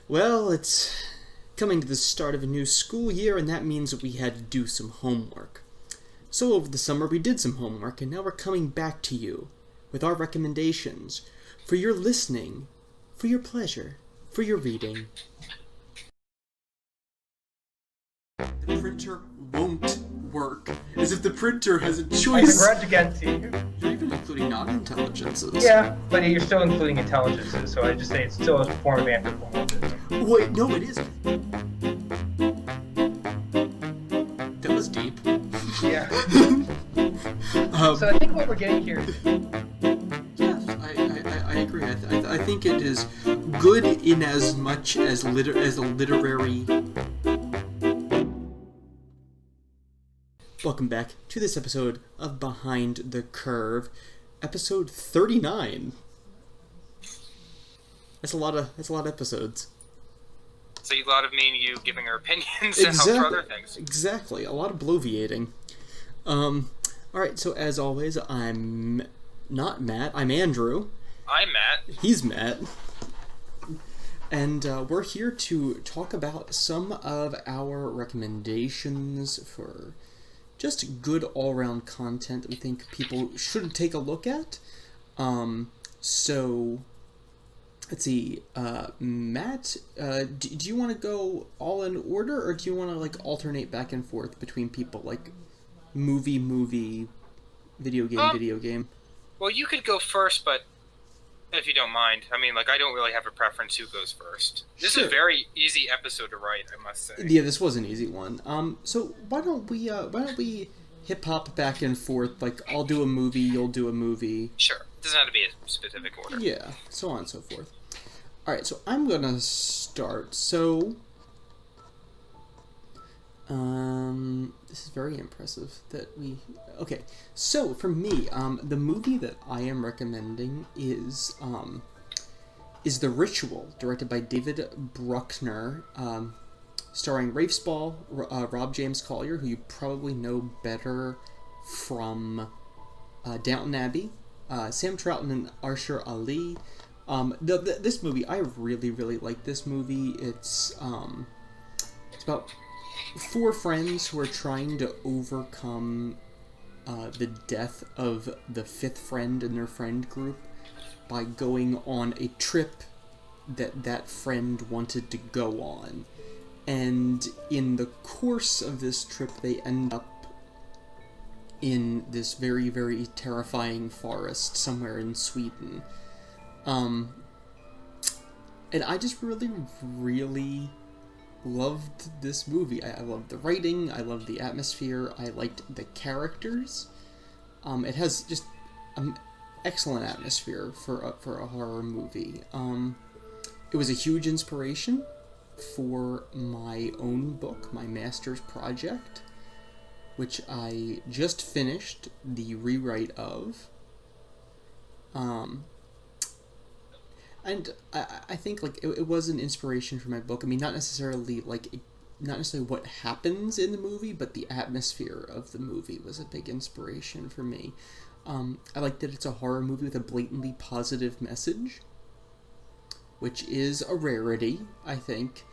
Well, it's coming to the start of a new school year, and that means that we had to do some homework. So over the summer we did some homework, and now we're coming back to you with our recommendations for your listening, for your pleasure, for your reading. The printer won't work. As if the printer has a I choice. have a grudge against you. You're even including non-intelligences. Yeah, but you're still including intelligences, so I just say it's still a form of anthropomorphism. Wait, no, it isn't. That was deep. Yeah. So I think what we're getting here is... Yes, I agree. I think it is good in as much as a literary... Welcome back to this episode of Behind the Curve, episode 39. That's a lot of episodes. So a lot of me and you giving our opinions Exactly. and other things. Exactly. A lot of bloviating. Alright, so as always, I'm not Matt, I'm Andrew. I'm Matt. He's Matt. And we're here to talk about some of our recommendations for just good all-around content that we think people should take a look at. So, let's see, Matt, do you want to go all in order, or do you want to, alternate back and forth between people, movie, video game? Well, you could go first, but if you don't mind. I mean, I don't really have a preference who goes first. This Sure. is a very easy episode to write, I must say. Yeah, this was an easy one. So why don't we hip hop back and forth? I'll do a movie, you'll do a movie. Sure. It doesn't have to be a specific order. Yeah, so on and so forth. Alright, so I'm gonna start. So, this is very impressive that we... Okay, so for me, the movie that I am recommending is The Ritual, directed by David Bruckner, starring Rafe Spall, Rob James Collier, who you probably know better from Downton Abbey, Sam Troughton and Arshur Ali. This movie, I really, really like this movie. It's about four friends who are trying to overcome the death of the fifth friend in their friend group by going on a trip that friend wanted to go on. And in the course of this trip, they end up in this very, very terrifying forest somewhere in Sweden. And I just really, really loved this movie. I loved the writing, I loved the atmosphere, I liked the characters. It has just an excellent atmosphere for a horror movie. It was a huge inspiration for my own book, my master's project, which I just finished the rewrite of. And I think it was an inspiration for my book. I mean, not necessarily what happens in the movie, but the atmosphere of the movie was a big inspiration for me. I like that it's a horror movie with a blatantly positive message, which is a rarity, I think.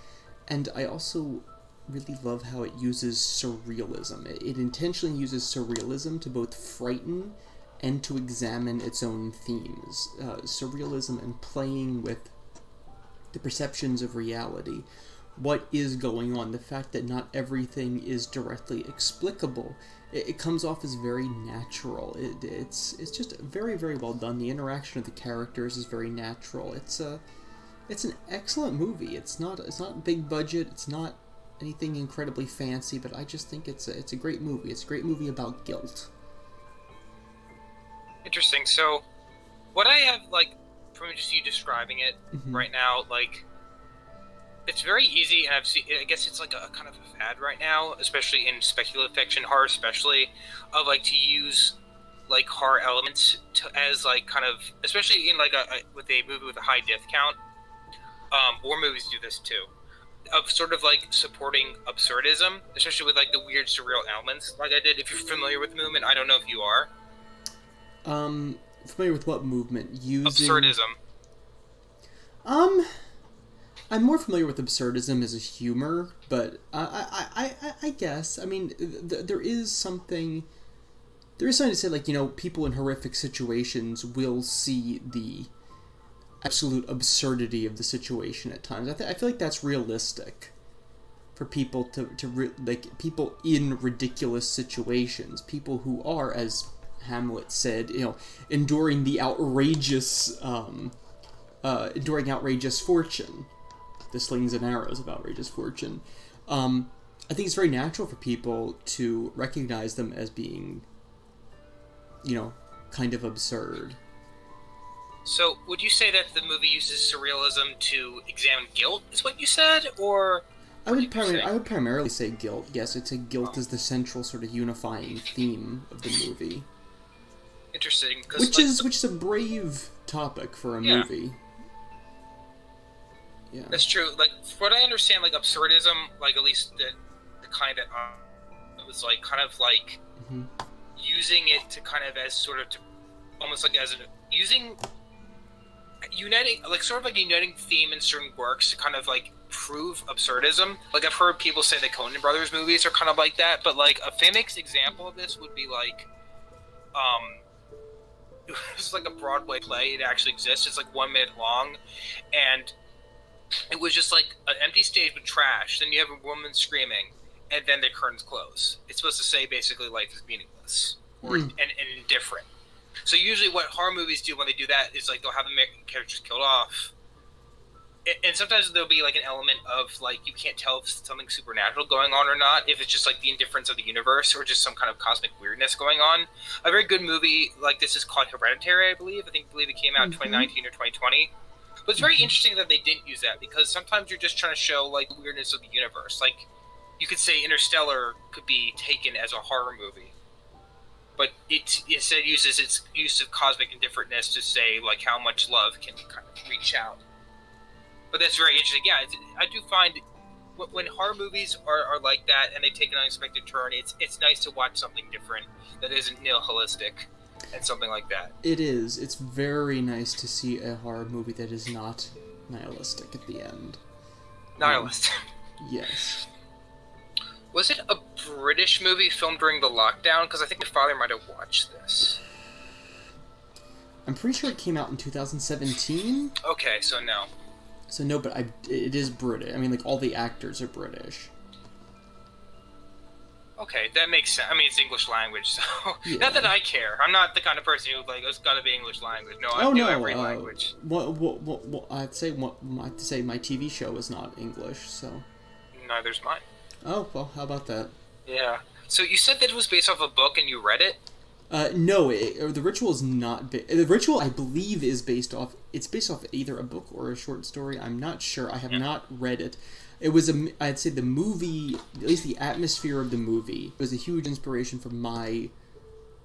And I also really love how it uses surrealism. It intentionally uses surrealism to both frighten and to examine its own themes. Surrealism and playing with the perceptions of reality. What is going on? The fact that not everything is directly explicable. It comes off as very natural. It's just very, very well done. The interaction of the characters is very natural. It's an excellent movie. It's not big budget. It's not anything incredibly fancy, but I just think it's a great movie. It's a great movie about guilt. Interesting. So, what I have, from just you describing it right now, it's very easy, and I guess it's a kind of a fad right now, especially in speculative fiction, horror especially, of, to use, horror elements as, kind of, especially in, with a movie with a high death count. War movies do this, too. Of sort of, supporting absurdism, especially with, the weird surreal elements, I did. If you're familiar with the movement, I don't know if you are. Familiar with what movement? Using... Absurdism. I'm more familiar with absurdism as a humor, but I guess, I mean, there is something to say, like, you know, people in horrific situations will see the absolute absurdity of the situation at times. I feel like that's realistic for people like, people in ridiculous situations, people who are, as Hamlet said, you know, enduring outrageous fortune, the slings and arrows of outrageous fortune. I think it's very natural for people to recognize them as being, you know, kind of absurd. So, would you say that the movie uses surrealism to examine guilt, is what you said, or... I would primarily say guilt. Yes, I'd say guilt is the central sort of unifying theme of the movie. Interesting, which is a brave topic for a movie. Yeah, that's true. Like, from what I understand, like, absurdism, like, at least the kind that it was like kind of like using it to kind of as sort of to almost like as uniting, like, sort of like a uniting theme in certain works to kind of like prove absurdism. Like, I've heard people say the Coen Brothers movies are kind of like that, but like a famous example of this would be like it's like a Broadway play. It actually exists. It's like 1 minute long, and it was just like an empty stage with trash. Then you have a woman screaming, and then the curtains close. It's supposed to say basically life is meaningless or and indifferent. So usually what horror movies do when they do that is like they'll have the main characters killed off, and sometimes there'll be like an element of like you can't tell if something's supernatural going on or not, if it's just like the indifference of the universe or just some kind of cosmic weirdness going on. A very good movie like this is called Hereditary, I believe it came out in 2019 or 2020. But it's very interesting that they didn't use that, because sometimes you're just trying to show like the weirdness of the universe. Like, you could say Interstellar could be taken as a horror movie, but it instead uses its use of cosmic indifferentness to say like how much love can kind of reach out. But that's very interesting. Yeah, I do find when horror movies are like that and they take an unexpected turn, it's nice to watch something different that isn't nihilistic and something like that. It is. It's very nice to see a horror movie that is not nihilistic at the end. Nihilist. Yes. Was it a British movie filmed during the lockdown? Because I think my father might have watched this. I'm pretty sure it came out in 2017. Okay, so no. So no, but it is British. I mean, like, all the actors are British. Okay, that makes sense. I mean, it's English language, so... Yeah. Not that I care. I'm not the kind of person who, like, it's gotta be English language. No, I do every language. Well, I'd say my TV show is not English, so... Neither's mine. Oh, well, how about that? Yeah. So you said that it was based off a book and you read it? No, The Ritual is not... The Ritual, I believe, is based off... It's based off either a book or a short story. I'm not sure. I have not read it. It was I'd say the movie, at least the atmosphere of the movie, was a huge inspiration for my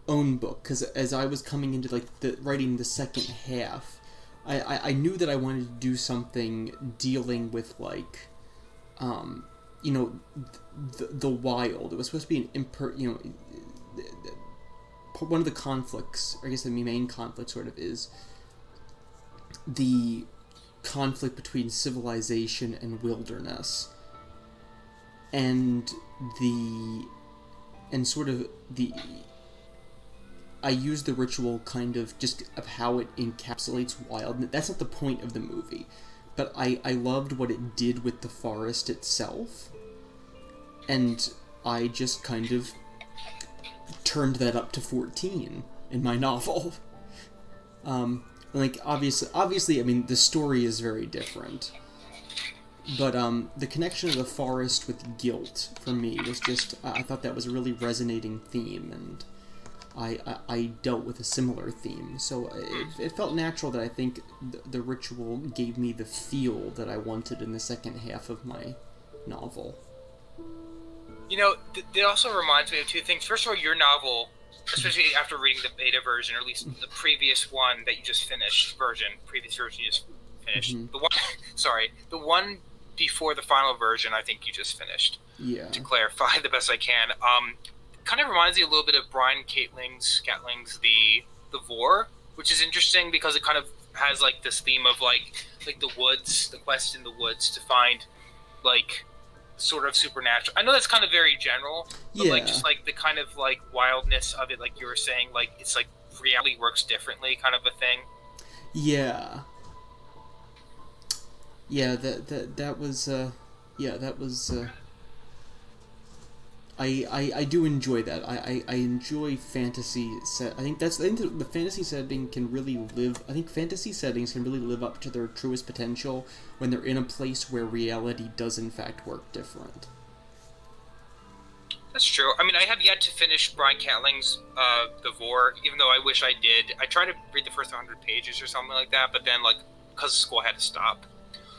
own book. Because as I was coming into like writing the second half, I knew that I wanted to do something dealing with like, you know, the wild. It was supposed to be one of the conflicts, or I guess the main conflict sort of is the conflict between civilization and wilderness, and I use the ritual kind of just of how it encapsulates wild. That's not the point of the movie, but I loved what it did with the forest itself, and I just kind of turned that up to 14 in my novel. Like, obviously, I mean, the story is very different, but the connection of the forest with guilt for me was just, I thought that was a really resonating theme, and I dealt with a similar theme, so it felt natural that I think the ritual gave me the feel that I wanted in the second half of my novel. You know, it also reminds me of two things. First of all, your novel, especially after reading the beta version, or at least the previous one that you just finished, previous version you just finished. Mm-hmm. The one before the final version, I think you just finished. Yeah. To clarify the best I can, kind of reminds me a little bit of Brian Catling's The Vor, which is interesting because it kind of has like this theme of like like the woods, the quest in the woods to find like sort of supernatural. I know that's kind of very general, but like just like the kind of like wildness of it, like you were saying, like it's like reality works differently, kind of a thing. Yeah. Yeah, that was I do enjoy that. I enjoy fantasy set. I think the fantasy setting can really live. I think fantasy settings can really live up to their truest potential when they're in a place where reality does in fact work different. That's true. I mean, I have yet to finish Brian Catling's The Vor, even though I wish I did. I tried to read the first 100 pages or something like that, but then like because of school I had to stop.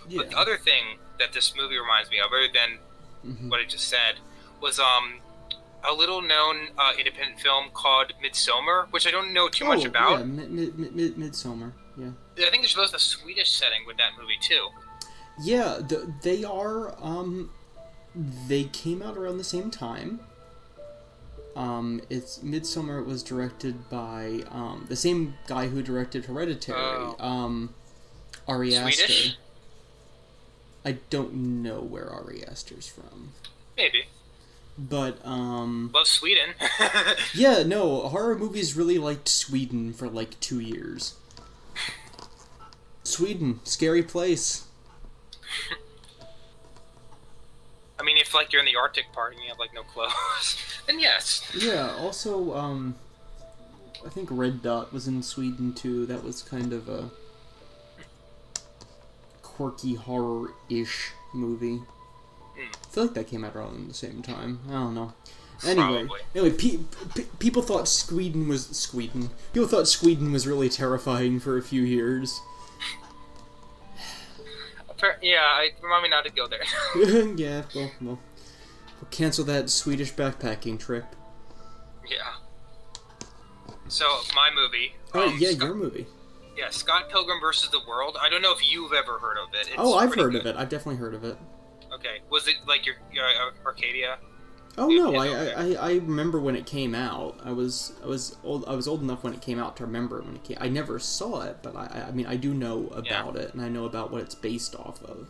Yeah. But the other thing that this movie reminds me of, other than what I just said, was a little known independent film called Midsommar, which I don't know too much about. Yeah, Midsommar. Yeah. I think there's both a Swedish setting with that movie too. Yeah, they are. They came out around the same time. It's Midsommar was directed by the same guy who directed Hereditary. Ari Aster. Swedish? I don't know where Ari Aster's from. Maybe. But, love Sweden. yeah, no, horror movies really liked Sweden for, like, 2 years. Sweden, scary place. I mean, if, like, you're in the Arctic part and you have, like, no clothes, then yes. Yeah, also, I think Red Dot was in Sweden, too. That was kind of a quirky horror-ish movie. I feel like that came out around the same time. I don't know. Anyway, people thought Sweden was People thought Sweden was really terrifying for a few years. Yeah, remind me not to go there. Yeah, well, we'll cancel that Swedish backpacking trip. Yeah. So my movie. Your movie. Yeah, Scott Pilgrim versus the World. I don't know if you've ever heard of it. I've heard of it. I've definitely heard of it. Okay, was it like your Arcadia? Oh no, I remember when it came out. I was old enough when it came out to remember when it came. I never saw it, but I mean I do know about it, and I know about what it's based off of.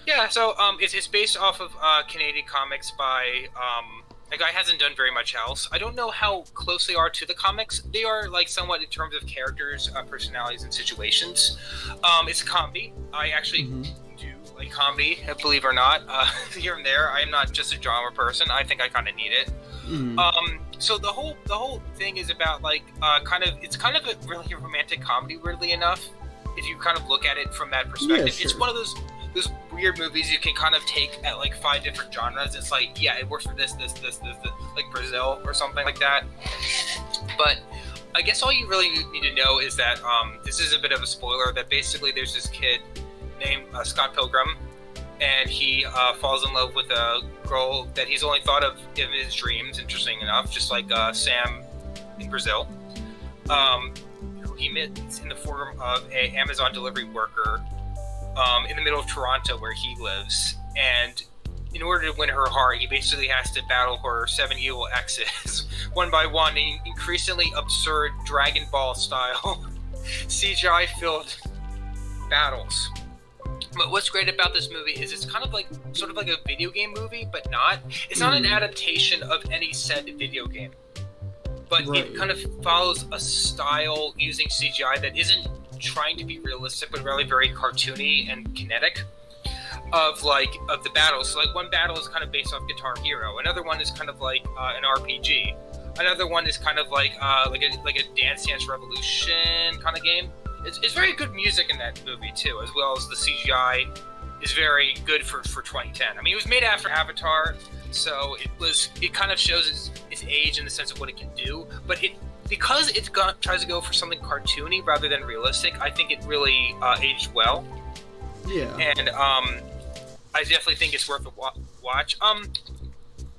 Yeah, so it's based off of Canadian comics by a guy hasn't done very much else. I don't know how close they are to the comics. They are like somewhat in terms of characters, personalities, and situations. It's a comedy. I actually do like comedy, believe it or not. Here and there, I am not just a genre person. I think I kind of need it. So the whole thing is about like it's kind of a really romantic comedy, weirdly enough, if you kind of look at it from that perspective. Yeah, sure. It's one of those weird movies you can kind of take at like 5 different genres. It's like, yeah, it works for this, like Brazil or something like that. But I guess all you really need to know is that this is a bit of a spoiler, that basically there's this kid named Scott Pilgrim, and he falls in love with a girl that he's only thought of in his dreams, interesting enough, just like Sam in Brazil, who he meets in the form of an Amazon delivery worker in the middle of Toronto where he lives. And in order to win her heart, he basically has to battle her 7 evil exes one by one in increasingly absurd Dragon Ball style CGI-filled battles. But what's great about this movie is it's kind of like sort of like a video game movie, but not. It's not an adaptation of any said video game, but it kind of follows a style using CGI that isn't trying to be realistic, but really very cartoony and kinetic of the battles. So like one battle is kind of based off Guitar Hero, another one is kind of like an RPG, another one is kind of like a Dance Dance Revolution kind of game. It's very good music in that movie too, as well as the CGI is very good for 2010. I mean, it was made after Avatar, so it kind of shows its age in the sense of what it can do, but because it tries to go for something cartoony rather than realistic, I think it really aged well. Yeah. And I definitely think it's worth a watch.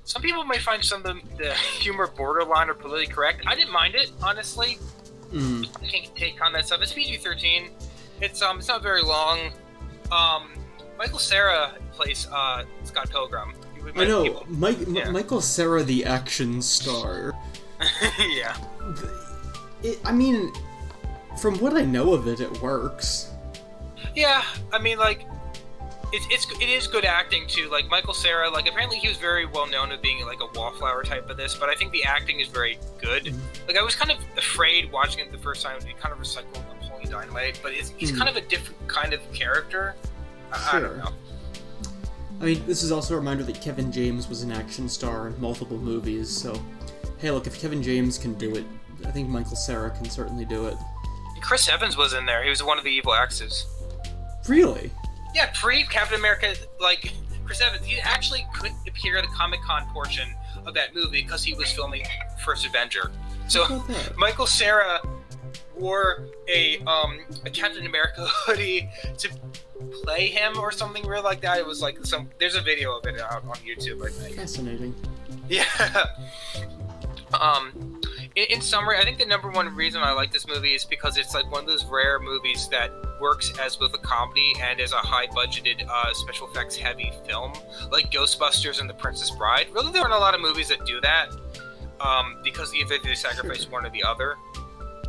Some people may find some of the humor borderline or politically correct. I didn't mind it, honestly. I can't take on that stuff. It's PG-13. It's not very long. Michael Cera plays Scott Pilgrim. I know. Michael Cera, the action star. Yeah. I mean, from what I know of it, it works. Yeah, I mean, like, it is good acting too. Like Michael Cera, like apparently he was very well known of being like a wallflower type of this, but I think the acting is very good. Like I was kind of afraid watching it the first time to be kind of recycled Napoleon Dynamite, but he's kind of a different kind of character. I don't know. I mean, this is also a reminder that Kevin James was an action star in multiple movies, so hey, look, if Kevin James can do it, I think Michael Cera can certainly do it. And Chris Evans was in there. He was one of the evil X's. Really? Yeah, pre-Captain America, like, Chris Evans, he actually couldn't appear at the Comic-Con portion of that movie because he was filming First Avenger. So, Michael Cera wore a Captain America hoodie to play him or something weird like that. It was like there's a video of it out on YouTube, I think. Fascinating. Yeah. In summary, I think the number one reason I like this movie is because it's like one of those rare movies that works as both a comedy and as a high-budgeted, special effects-heavy film, like Ghostbusters and The Princess Bride. Really, there aren't a lot of movies that do that, because either they sacrifice one or the other.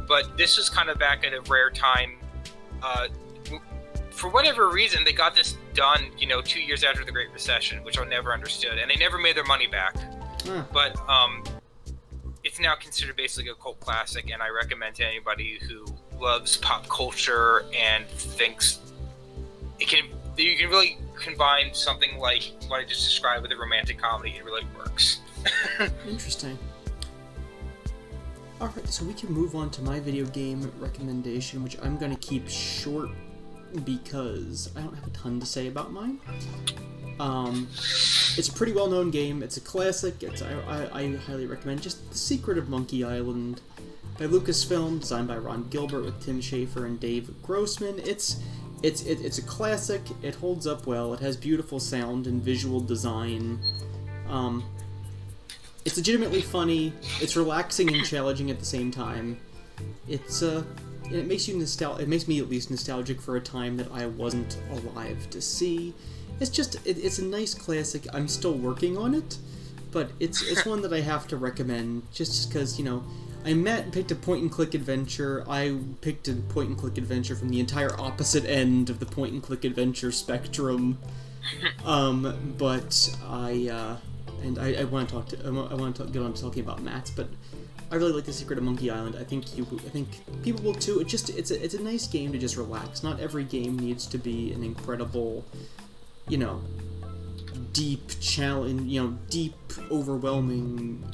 But this is kind of back at a rare time. For whatever reason, they got this done, 2 years after the Great Recession, which I never understood, and they never made their money back. But, it's now considered basically a cult classic, and I recommend to anybody who loves pop culture and thinks you can really combine something like what I just described with a romantic comedy. It really works. Interesting. Alright, so we can move on to my video game recommendation, which I'm going to keep short because I don't have a ton to say about mine. It's a pretty well-known game. It's a classic. I highly recommend. Just The Secret of Monkey Island by Lucasfilm, designed by Ron Gilbert with Tim Schafer and Dave Grossman. It's a classic. It holds up well. It has beautiful sound and visual design. It's legitimately funny. It's relaxing and challenging at the same time. It makes you It makes me at least nostalgic for a time that I wasn't alive to see. It's a nice classic. I'm still working on it, but it's one that I have to recommend just because, I picked a point-and-click adventure. I picked a point-and-click adventure from the entire opposite end of the point-and-click adventure spectrum. But I want to get on to talking about Matt's, but I really like The Secret of Monkey Island. I think people will too. It's a nice game to just relax. Not every game needs to be an incredible, deep challenge, deep, overwhelming,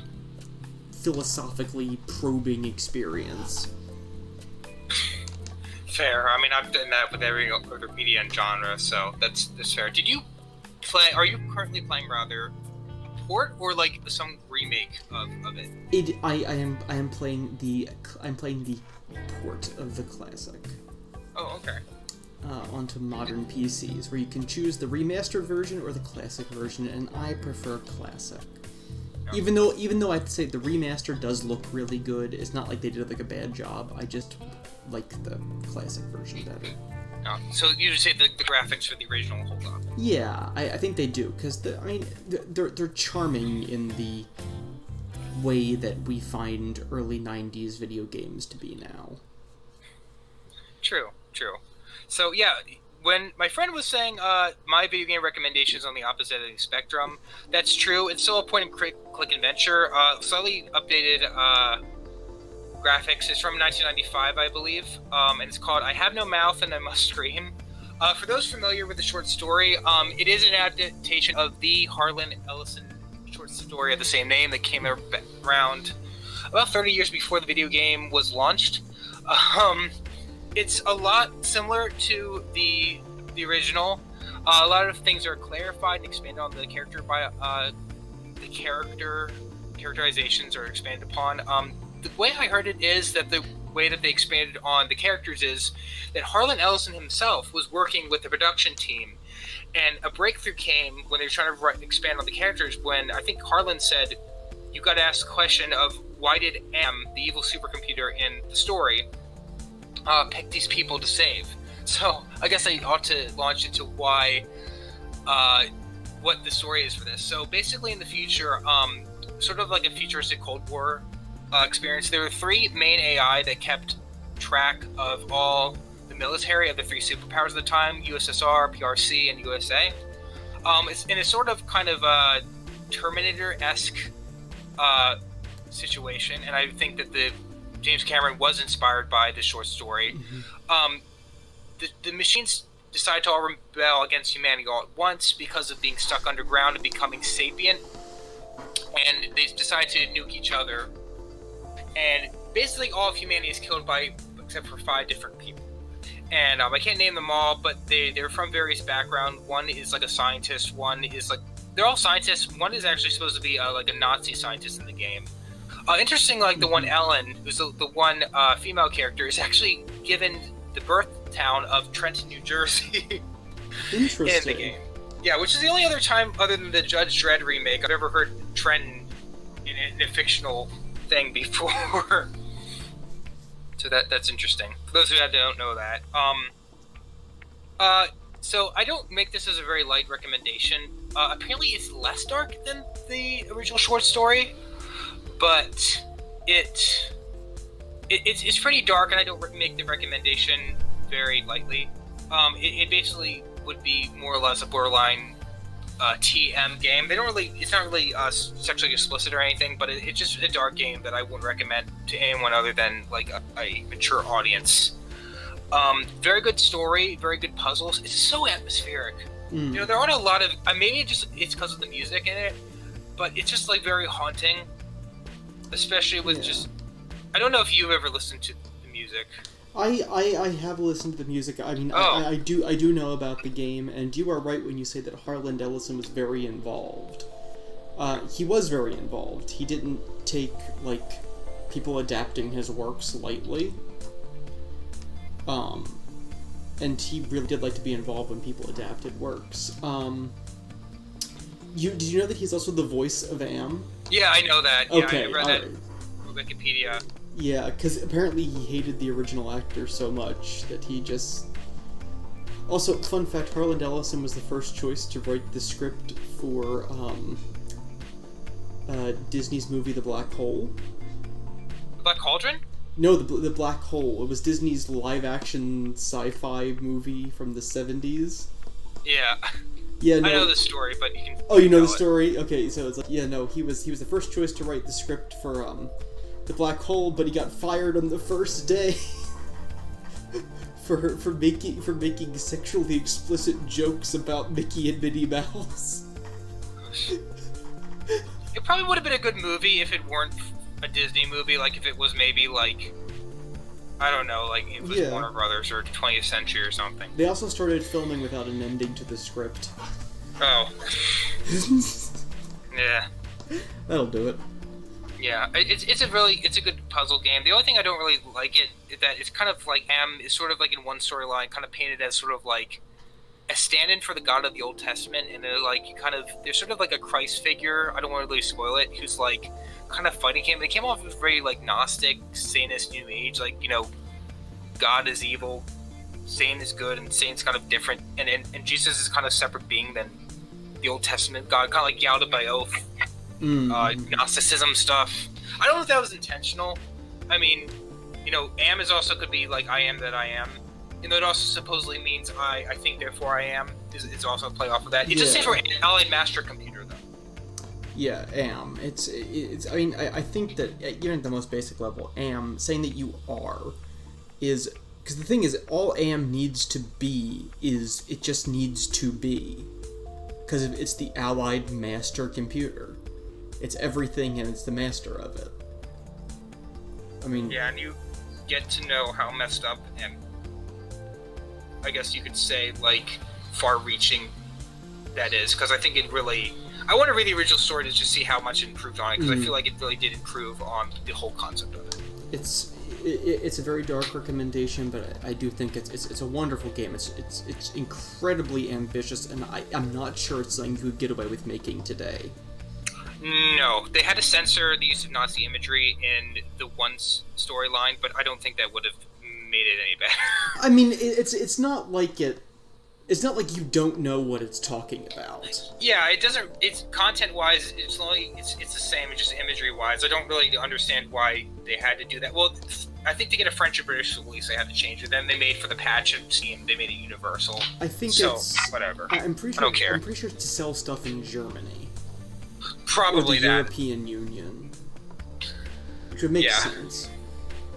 philosophically probing experience. Fair. I mean, I've done that with every other media and genre, so that's fair. Are you currently playing rather a port or like some remake of it? I'm playing the port of the classic. Oh, okay. Onto modern PCs, where you can choose the remastered version or the classic version, and I prefer classic. No. Even though I'd say the remaster does look really good, it's not like they did like a bad job. I just like the classic version better. Oh, so you would say the graphics for the original hold up? Yeah, I think they do, because they're charming in the way that we find early 90s video games to be now. True. So yeah, when my friend was saying my video game recommendations on the opposite of the spectrum, that's true. It's still a point-and-click adventure, slightly updated graphics. It's from 1995, I believe, and it's called I Have No Mouth and I Must Scream. For those familiar with the short story, it is an adaptation of the Harlan Ellison short story of the same name that came around about 30 years before the video game was launched. It's a lot similar to the original. A lot of things are clarified and expanded on the character by the characterizations are expanded upon. The way I heard it is that the way that they expanded on the characters is that Harlan Ellison himself was working with the production team, and a breakthrough came when they were trying to expand on the characters. When I think Harlan said, "You got to ask the question of why did M, the evil supercomputer in the story, pick these people to save?" So I guess I ought to launch into why, what the story is for this. So basically, in the future, sort of like a futuristic Cold War experience, there were three main AI that kept track of all the military of the three superpowers of the time: USSR, PRC, and USA. It's sort of kind of a Terminator-esque situation, and I think that James Cameron was inspired by the short story. Mm-hmm. The machines decide to all rebel against humanity all at once because of being stuck underground and becoming sapient, and they decide to nuke each other. And basically, all of humanity is killed except for 5 different people. And I can't name them all, but they're from various backgrounds. One is like a scientist. One is like they're all scientists. One is actually supposed to be like a Nazi scientist in the game. Interesting, like the one Ellen, who's the one female character, is actually given the birth town of Trenton, New Jersey. Interesting. In the game. Yeah, which is the only other time, other than the Judge Dredd remake, I've ever heard Trenton in a fictional thing before. So that's interesting. For those who don't know that. So I don't make this as a very light recommendation. Apparently it's less dark than the original short story, but it's pretty dark, and I don't make the recommendation very lightly. It basically would be more or less a borderline TM game. It's not really sexually explicit or anything, but it's just a dark game that I wouldn't recommend to anyone other than like a mature audience. Very good story, very good puzzles. It's so atmospheric. You know, there aren't a lot of maybe it's because of the music in it, but it's just like very haunting, especially with just. I don't know if you've ever listened to the music. I have listened to the music. I mean, I do know about the game, and you are right when you say that Harland Ellison was very involved. He was very involved. He didn't take like people adapting his works lightly. And he really did like to be involved when people adapted works. Did you know that he's also the voice of Am? Yeah, I know that. Yeah, Okay, I read that on Wikipedia. Yeah, because apparently he hated the original actor so much that he just... Also, fun fact, Harland Ellison was the first choice to write the script for Disney's movie The Black Hole. The Black Cauldron? No, the Black Hole. It was Disney's live-action sci-fi movie from the 70s. Yeah. Yeah, no. I know the story, but you can... Oh, you know the story? Okay, so it's like... Yeah, no, he was the first choice to write the script for, The Black Hole, but he got fired on the first day for making sexually explicit jokes about Mickey and Minnie Mouse. It probably would have been a good movie if it weren't a Disney movie, like if it was maybe like, I don't know, like it was Warner Brothers or 20th Century or something. They also started filming without an ending to the script. Oh. Yeah. That'll do it. Yeah, it's a good puzzle game. The only thing I don't really like is that it's kind of like Am is sort of like in one storyline, kind of painted as sort of like a stand-in for the God of the Old Testament, and there's sort of like a Christ figure. I don't want to really spoil it. Who's like kind of fighting him. They came off as very like Gnostic, Satanist, New Age. Like, you know, God is evil, Satan is good, and Satan's kind of different, and Jesus is kind of a separate being than the Old Testament God, kind of like Yalda by oath. Gnosticism stuff. I don't know if that was intentional. I mean, you know, Am is also could be like I am that I am. You know, it also supposedly means I think therefore I am. It's also a play off of that. It just stands for Allied Master Computer, though. Yeah, Am. It's. I mean, I think that even at the most basic level, Am saying that you are is because the thing is, all Am needs to be is it just needs to be because it's the Allied Master Computer. It's everything, and it's the master of it. I mean... Yeah, and you get to know how messed up and, I guess you could say, like, far-reaching that is. Because I think it really... I want to read the original story to just see how much it improved on it, because I feel like it really did improve on the whole concept of it. It's a very dark recommendation, but I do think it's a wonderful game. It's incredibly ambitious, and I'm not sure it's something you would get away with making today. No, they had to censor the use of Nazi imagery in the one storyline, but I don't think that would have made it any better. I mean, it's not like it. it's not like you don't know what it's talking about. Yeah, it doesn't. It's content-wise, it's the same. It's just imagery-wise. I don't really understand why they had to do that. Well, I think to get a French and British release, they had to change it. Then they made for the patch of Steam, they made it universal. I think so, it's whatever. I'm pretty sure. I don't care. I'm pretty sure it's to sell stuff in Germany. Probably or the that. European Union. Which would make Yeah. sense.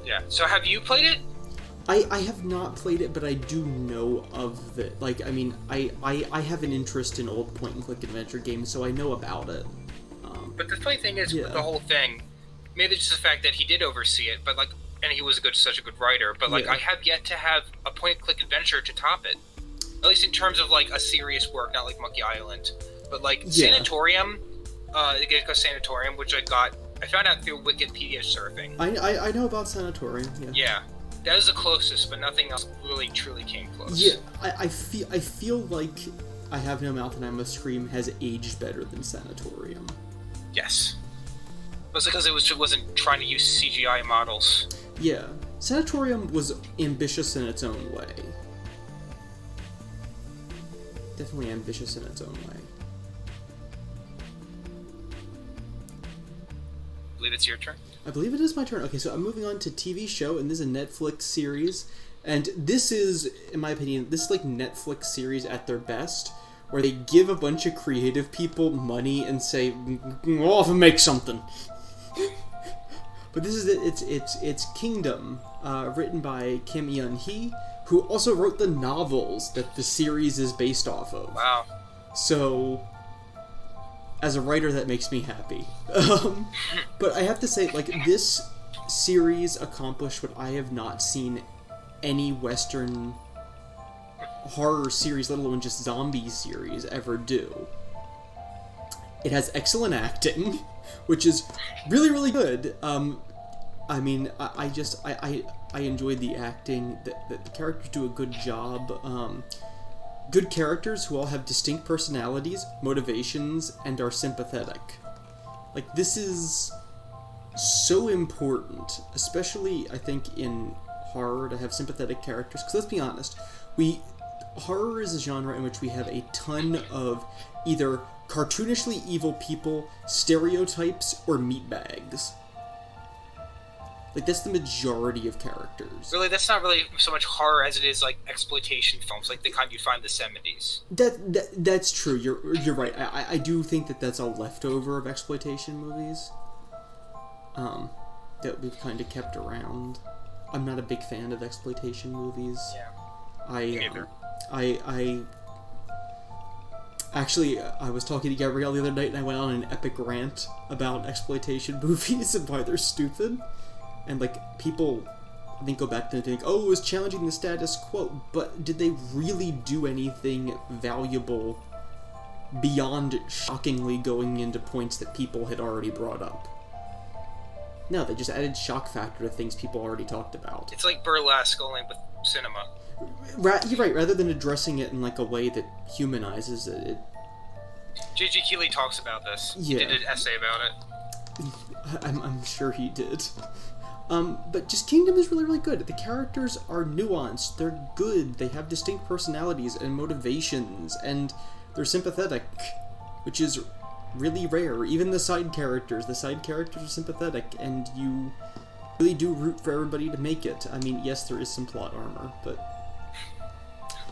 Yeah. So have you played it? I have not played it, but I do know of it. Like, I mean, I have an interest in old point-and-click adventure games, so I know about it. But the funny thing is, with the whole thing, maybe it's just the fact that he did oversee it, but like, and he was such a good writer. But like, I have yet to have a point-and-click adventure to top it. At least in terms of like a serious work, not like Monkey Island, but like Sanatorium. It goes Sanatorium, which I found out through Wikipedia surfing. I know about Sanatorium. Yeah. That was the closest, but nothing else really truly came close. Yeah, I feel like I Have No Mouth and I Must Scream has aged better than Sanatorium. Yes. But it's because it wasn't trying to use CGI models. Yeah. Sanatorium was ambitious in its own way. Definitely ambitious in its own way. I believe it's your turn. I believe it is my turn. Okay, so I'm moving on to TV show, and this is a Netflix series. And this is, in my opinion, this is like Netflix series at their best, where they give a bunch of creative people money and say, "Go off and make something." But this is it's Kingdom, written by Kim Yeon-hee, who also wrote the novels that the series is based off of. Wow. So, as a writer, that makes me happy. But I have to say, like, this series accomplished what I have not seen any Western horror series, let alone just zombie series, ever do. It has excellent acting, which is really, really good. I mean, I enjoyed the acting. The characters do a good job. Good characters who all have distinct personalities, motivations, and are sympathetic. Like, this is so important, especially, I think, in horror, to have sympathetic characters. Because let's be honest, horror is a genre in which we have a ton of either cartoonishly evil people, stereotypes, or meatbags. Like, that's the majority of characters. Really, that's not really so much horror as it is like exploitation films, like the kind you find in the 70s. That's true. You're right. I do think that that's a leftover of exploitation movies. That we've kind of kept around. I'm not a big fan of exploitation movies. Yeah. Me neither. Actually, I was talking to Gabrielle the other night, and I went on an epic rant about exploitation movies and why they're stupid. And, like, people, I think, go back and think, oh, it was challenging the status quo, but did they really do anything valuable beyond shockingly going into points that people had already brought up? No, they just added shock factor to things people already talked about. It's like burlesque, only with cinema. You're right, rather than addressing it in, like, a way that humanizes it. J.G. Keeley talks about this. Yeah. He did an essay about it. I'm sure he did. But just Kingdom is really, really good. The characters are nuanced, they're good, they have distinct personalities and motivations, and they're sympathetic, which is really rare. Even the side characters are sympathetic, and you really do root for everybody to make it. I mean, yes, there is some plot armor, but...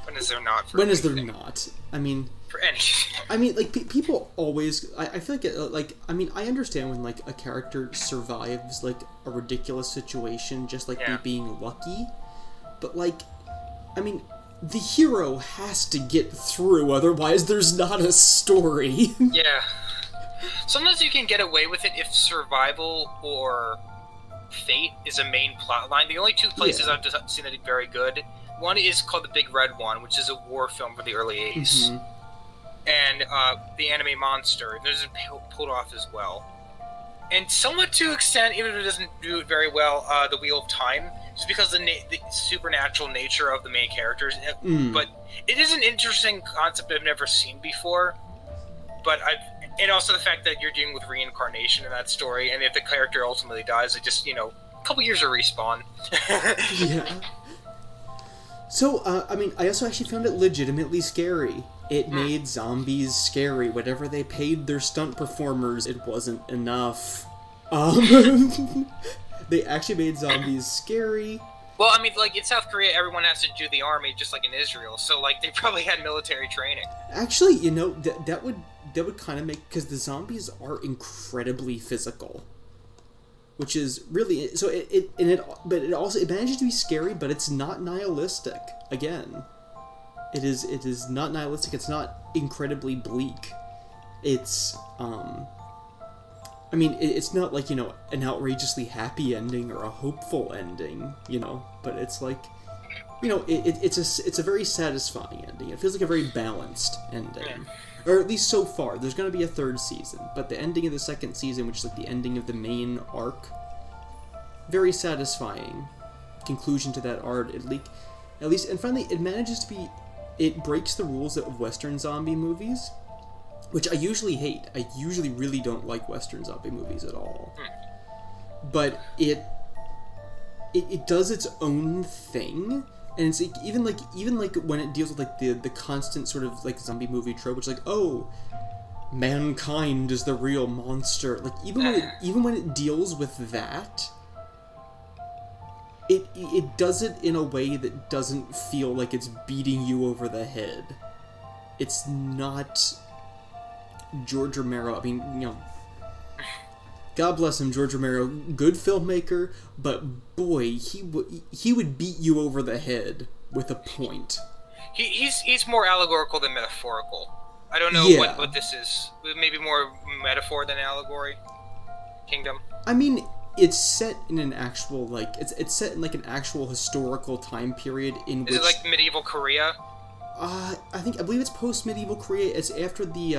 When is there not? When is there not? I mean... For anything. I mean, like, people always... I feel like, I mean, I understand when, like, a character survives, like, a ridiculous situation, just like me being lucky. But, like, I mean, the hero has to get through, otherwise there's not a story. Yeah. Sometimes you can get away with it if survival or fate is a main plot line. The only two places I've seen that are very good, one is called The Big Red One, which is a war film from the early 80s. Mm-hmm. And The Anime Monster, this is pulled off as well. And somewhat to an extent, even if it doesn't do it very well, The Wheel of Time, just because the supernatural nature of the main characters. But it is an interesting concept I've never seen before. But and also the fact that you're dealing with reincarnation in that story, and if the character ultimately dies, it just, a couple years of respawn. Yeah. So, I mean, I also actually found it legitimately scary. It made zombies scary. Whatever they paid their stunt performers, it wasn't enough. They actually made zombies scary. Well, I mean, like, in South Korea, everyone has to do the army, just like in Israel. So, like, they probably had military training. Actually, you know, that would kind of make... Because the zombies are incredibly physical. Which is really... So, but it also... It manages to be scary, but it's not nihilistic. Again. It is not nihilistic. It's not incredibly bleak. It's, I mean, it's not like, you know, an outrageously happy ending or a hopeful ending, you know, but it's like, you know, it's a very satisfying ending. It feels like a very balanced ending. Or at least so far. There's going to be a third season, but the ending of the second season, which is like the ending of the main arc, very satisfying conclusion to that arc, at least, and finally, it manages to be, it breaks the rules of Western zombie movies, which I usually hate. I usually really don't like Western zombie movies at all. But it does its own thing, and it's like, even like when it deals with like the constant sort of like zombie movie trope, which is like, oh, mankind is the real monster. Like even when it deals with that, it does it in a way that doesn't feel like it's beating you over the head. It's not George Romero. I mean, you know, God bless him, George Romero, good filmmaker, but boy, he would beat you over the head with a point. He's more allegorical than metaphorical. I don't know what this is. Maybe more metaphor than allegory. Kingdom. I mean, it's set in an actual, like, it's set in like an actual historical time period in which... Is it like medieval Korea? I believe it's post-medieval Korea. It's after the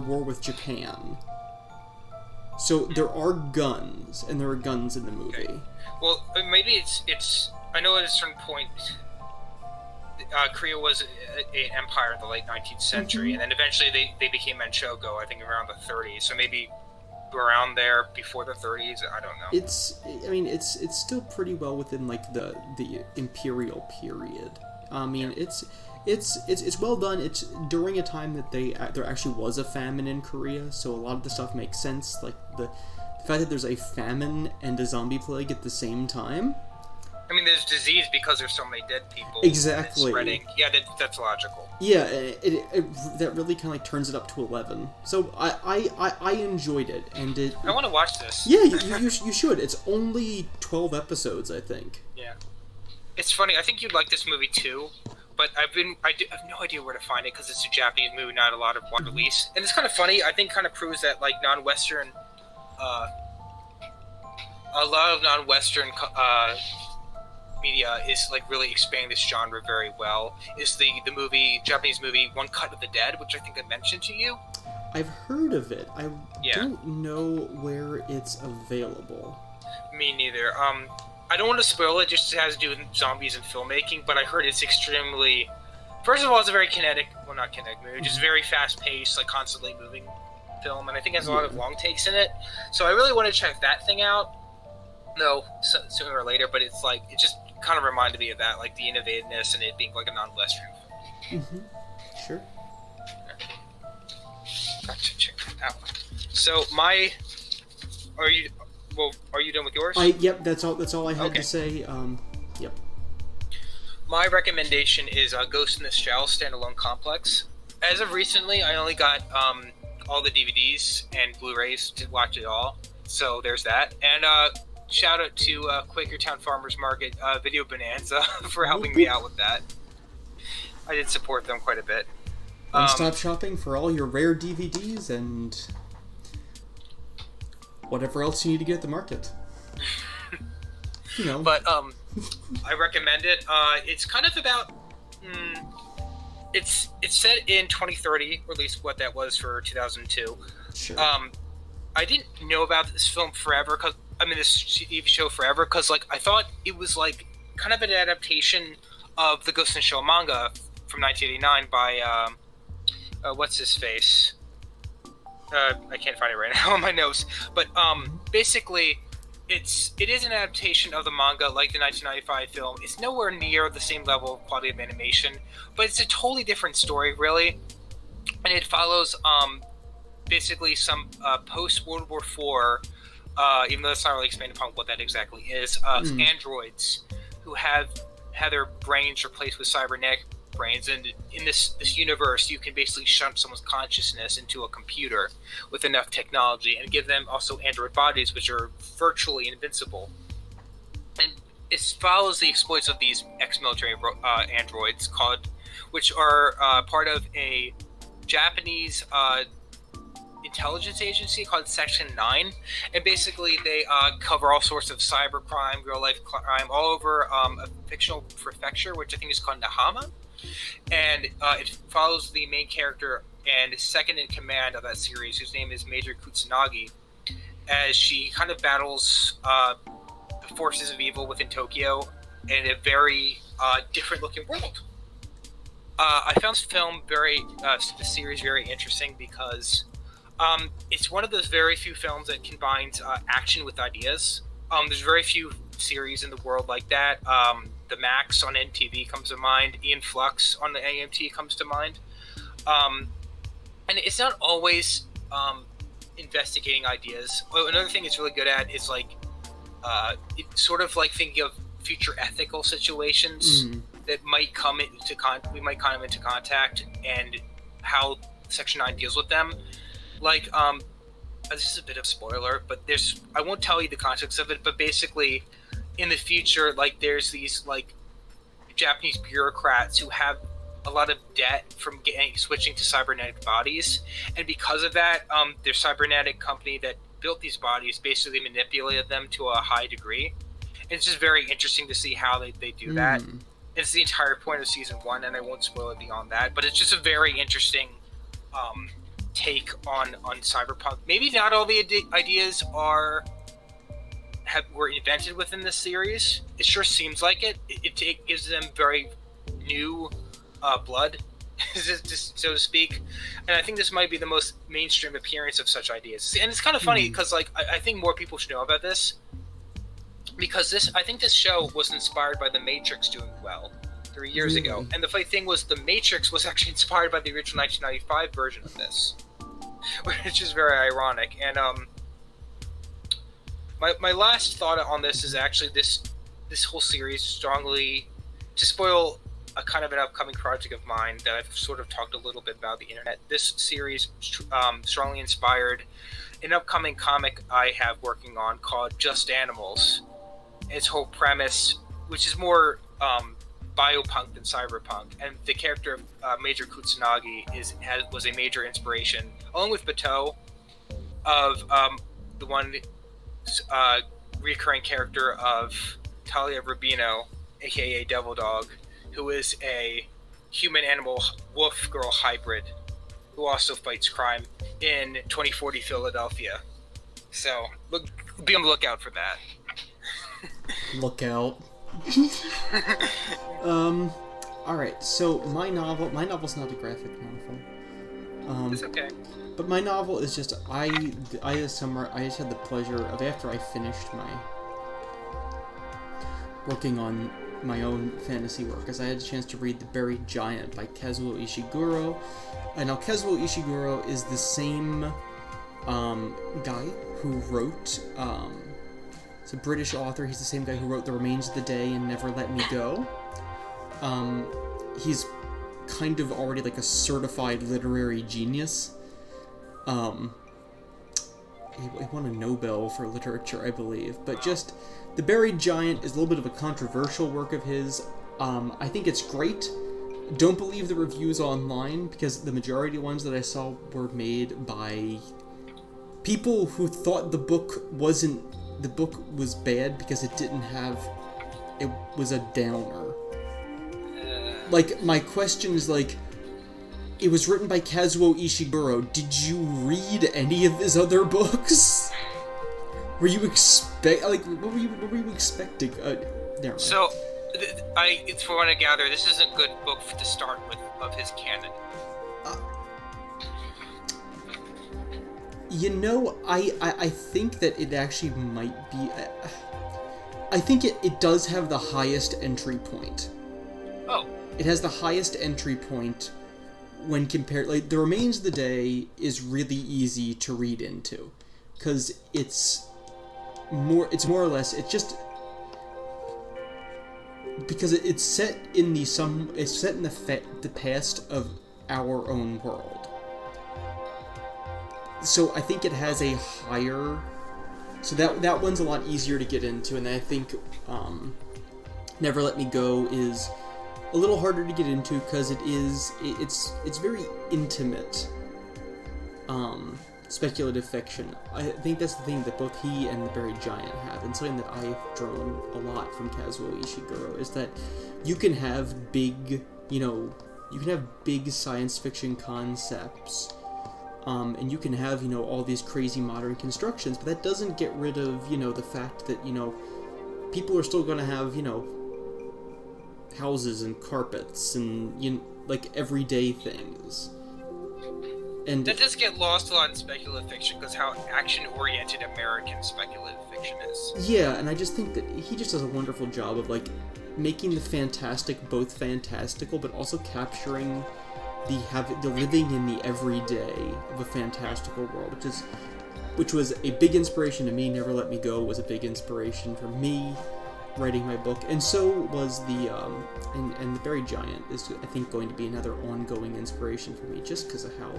war with Japan. So there are guns, and there are guns in the movie. Okay. Well, maybe it's. I know at a certain point, Korea was an empire in the late 19th century, and then eventually they became Manchukuo, I think around the 30s. So maybe around there before the 30s. I don't know. It's still pretty well within like the imperial period. I mean, it's well done. It's during a time that there actually was a famine in Korea, so a lot of the stuff makes sense. Like the fact that there's a famine and a zombie plague at the same time. I mean, there's disease because there's so many dead people. Exactly. And spreading. Yeah, that's logical. Yeah, that really kind of like turns it up to 11. So I enjoyed it, and I want to watch this. Yeah, you should. It's only 12 episodes, I think. Yeah. It's funny. I think you'd like this movie too, but I have no idea where to find it because it's a Japanese movie, not a lot of wide release. And it's kind of funny. I think kind of proves that like non-Western, a lot of non-Western media is like really expanding this genre very well. Is the Japanese movie One Cut of the Dead, which I think I mentioned to you. I've heard of it. I don't know where it's available. Me neither. I don't want to spoil it, just it has to do with zombies and filmmaking, but I heard it's extremely... First of all, it's a very not kinetic movie, just very fast-paced, like constantly moving film, and I think it has a lot of long takes in it. So I really want to check that thing out. No, sooner or later, but it's like, it just kind of reminded me of that, like the innovativeness and it being like a non-Western film. Mm-hmm. Sure. Gotcha, check that out. So are you done with yours? Yep, that's all I had to say. Yep. My recommendation is Ghost in the Shell standalone complex. As of recently, I only got all the DVDs and Blu-rays to watch it all. So there's that. And shout out to Quakertown Farmers Market Video Bonanza for helping me out with that. I did support them quite a bit. One-stop shopping for all your rare DVDs and whatever else you need to get at the market. You know. But I recommend it. It's kind of about it's set in 2030, or at least what that was for 2002. Sure. I didn't know about this film forever this TV show forever because like I thought it was like kind of an adaptation of the Ghost in the Shell manga from 1989 by what's his face? I can't find it right now on my notes. But basically, it is an adaptation of the manga, like the 1995 film. It's nowhere near the same level of quality of animation, but it's a totally different story, really, and it follows basically some post World War IV. Even though it's not really explained upon what that exactly is, androids who have had their brains replaced with cybernetic brains, and in this universe, you can basically shunt someone's consciousness into a computer with enough technology, and give them also android bodies, which are virtually invincible. And it follows the exploits of these ex-military androids, which are part of a Japanese intelligence agency called Section 9, and basically they cover all sorts of cybercrime, real-life crime, all over a fictional prefecture, which I think is called Nahama, and it follows the main character and second in command of that series, whose name is Major Kutsunagi, as she kind of battles the forces of evil within Tokyo in a very different-looking world. I found this series very interesting because it's one of those very few films that combines action with ideas. There's very few series in the world like that. The Max on NTV comes to mind. Ian Flux on the AMT comes to mind. And it's not always investigating ideas. Another thing it's really good at is it's sort of like thinking of future ethical situations that might come into we might come into contact, and how Section 9 deals with them. This is a bit of spoiler, but I won't tell you the context of it, but basically in the future, there's these Japanese bureaucrats who have a lot of debt from switching to cybernetic bodies, and because of that, their cybernetic company that built these bodies basically manipulated them to a high degree. And it's just very interesting to see how they do that. It's the entire point of season 1, and I won't spoil it beyond that, but it's just a very interesting take on cyberpunk. Maybe not all the ideas were invented within this series. It sure seems like it. It gives them very new blood, so to speak. And I think this might be the most mainstream appearance of such ideas. And it's kind of funny because I think more people should know about this, because I think this show was inspired by The Matrix doing well 3 years ago. And the funny thing was, The Matrix was actually inspired by the original 1995 version of this, which is very ironic. And my last thought on this is actually this whole series strongly, to spoil a kind of an upcoming project of mine that I've sort of talked a little bit about the internet. This series strongly inspired an upcoming comic I have working on called Just Animals. Its whole premise, which is more biopunk than cyberpunk, and the character of Major Kutsunagi was a major inspiration, along with Bateau, of the one recurring character of Talia Rubino, aka Devil Dog, who is a human-animal wolf-girl hybrid who also fights crime in 2040 Philadelphia. So be on the lookout for that. Look out. Alright, so my novel's not a graphic novel. It's okay. But my novel is just, I this summer, I just had the pleasure of, after I finished working on my own fantasy work, as I had a chance to read The Buried Giant by Kazuo Ishiguro. Now, Kazuo Ishiguro is the same guy who wrote, it's a British author. He's the same guy who wrote The Remains of the Day and Never Let Me Go. He's kind of already like a certified literary genius. He won a Nobel for literature, I believe. But just, The Buried Giant is a little bit of a controversial work of his. I think it's great. Don't believe the reviews online, because the majority of ones that I saw were made by people who thought the book was bad because it was a downer. My question is, it was written by Kazuo Ishiguro. Did you read any of his other books? Were you what were you expecting? So, it's for what I gather, this is a good book to start with of his canon. I think that it actually might be... I think it does have the highest entry point. Oh. It has the highest entry point when compared... Like, The Remains of the Day is really easy to read into. Because it's more or less... It's just... Because it's set in the past of our own world. So I think it has a higher... So that one's a lot easier to get into, and I think Never Let Me Go is a little harder to get into because it's very intimate speculative fiction. I think that's the thing that both he and The Buried Giant have, and something that I've drawn a lot from Kazuo Ishiguro is that you can have big science fiction concepts. And you can have, all these crazy modern constructions, but that doesn't get rid of, the fact that, people are still going to have, houses and carpets and, everyday things. And that does get lost a lot in speculative fiction because how action-oriented American speculative fiction is. Yeah, and I just think that he just does a wonderful job of, making the fantastic both fantastical, but also capturing the living in the everyday of a fantastical world, which was a big inspiration to me. Never Let Me Go was a big inspiration for me writing my book, and so was and The Buried Giant is, I think, going to be another ongoing inspiration for me, just because of how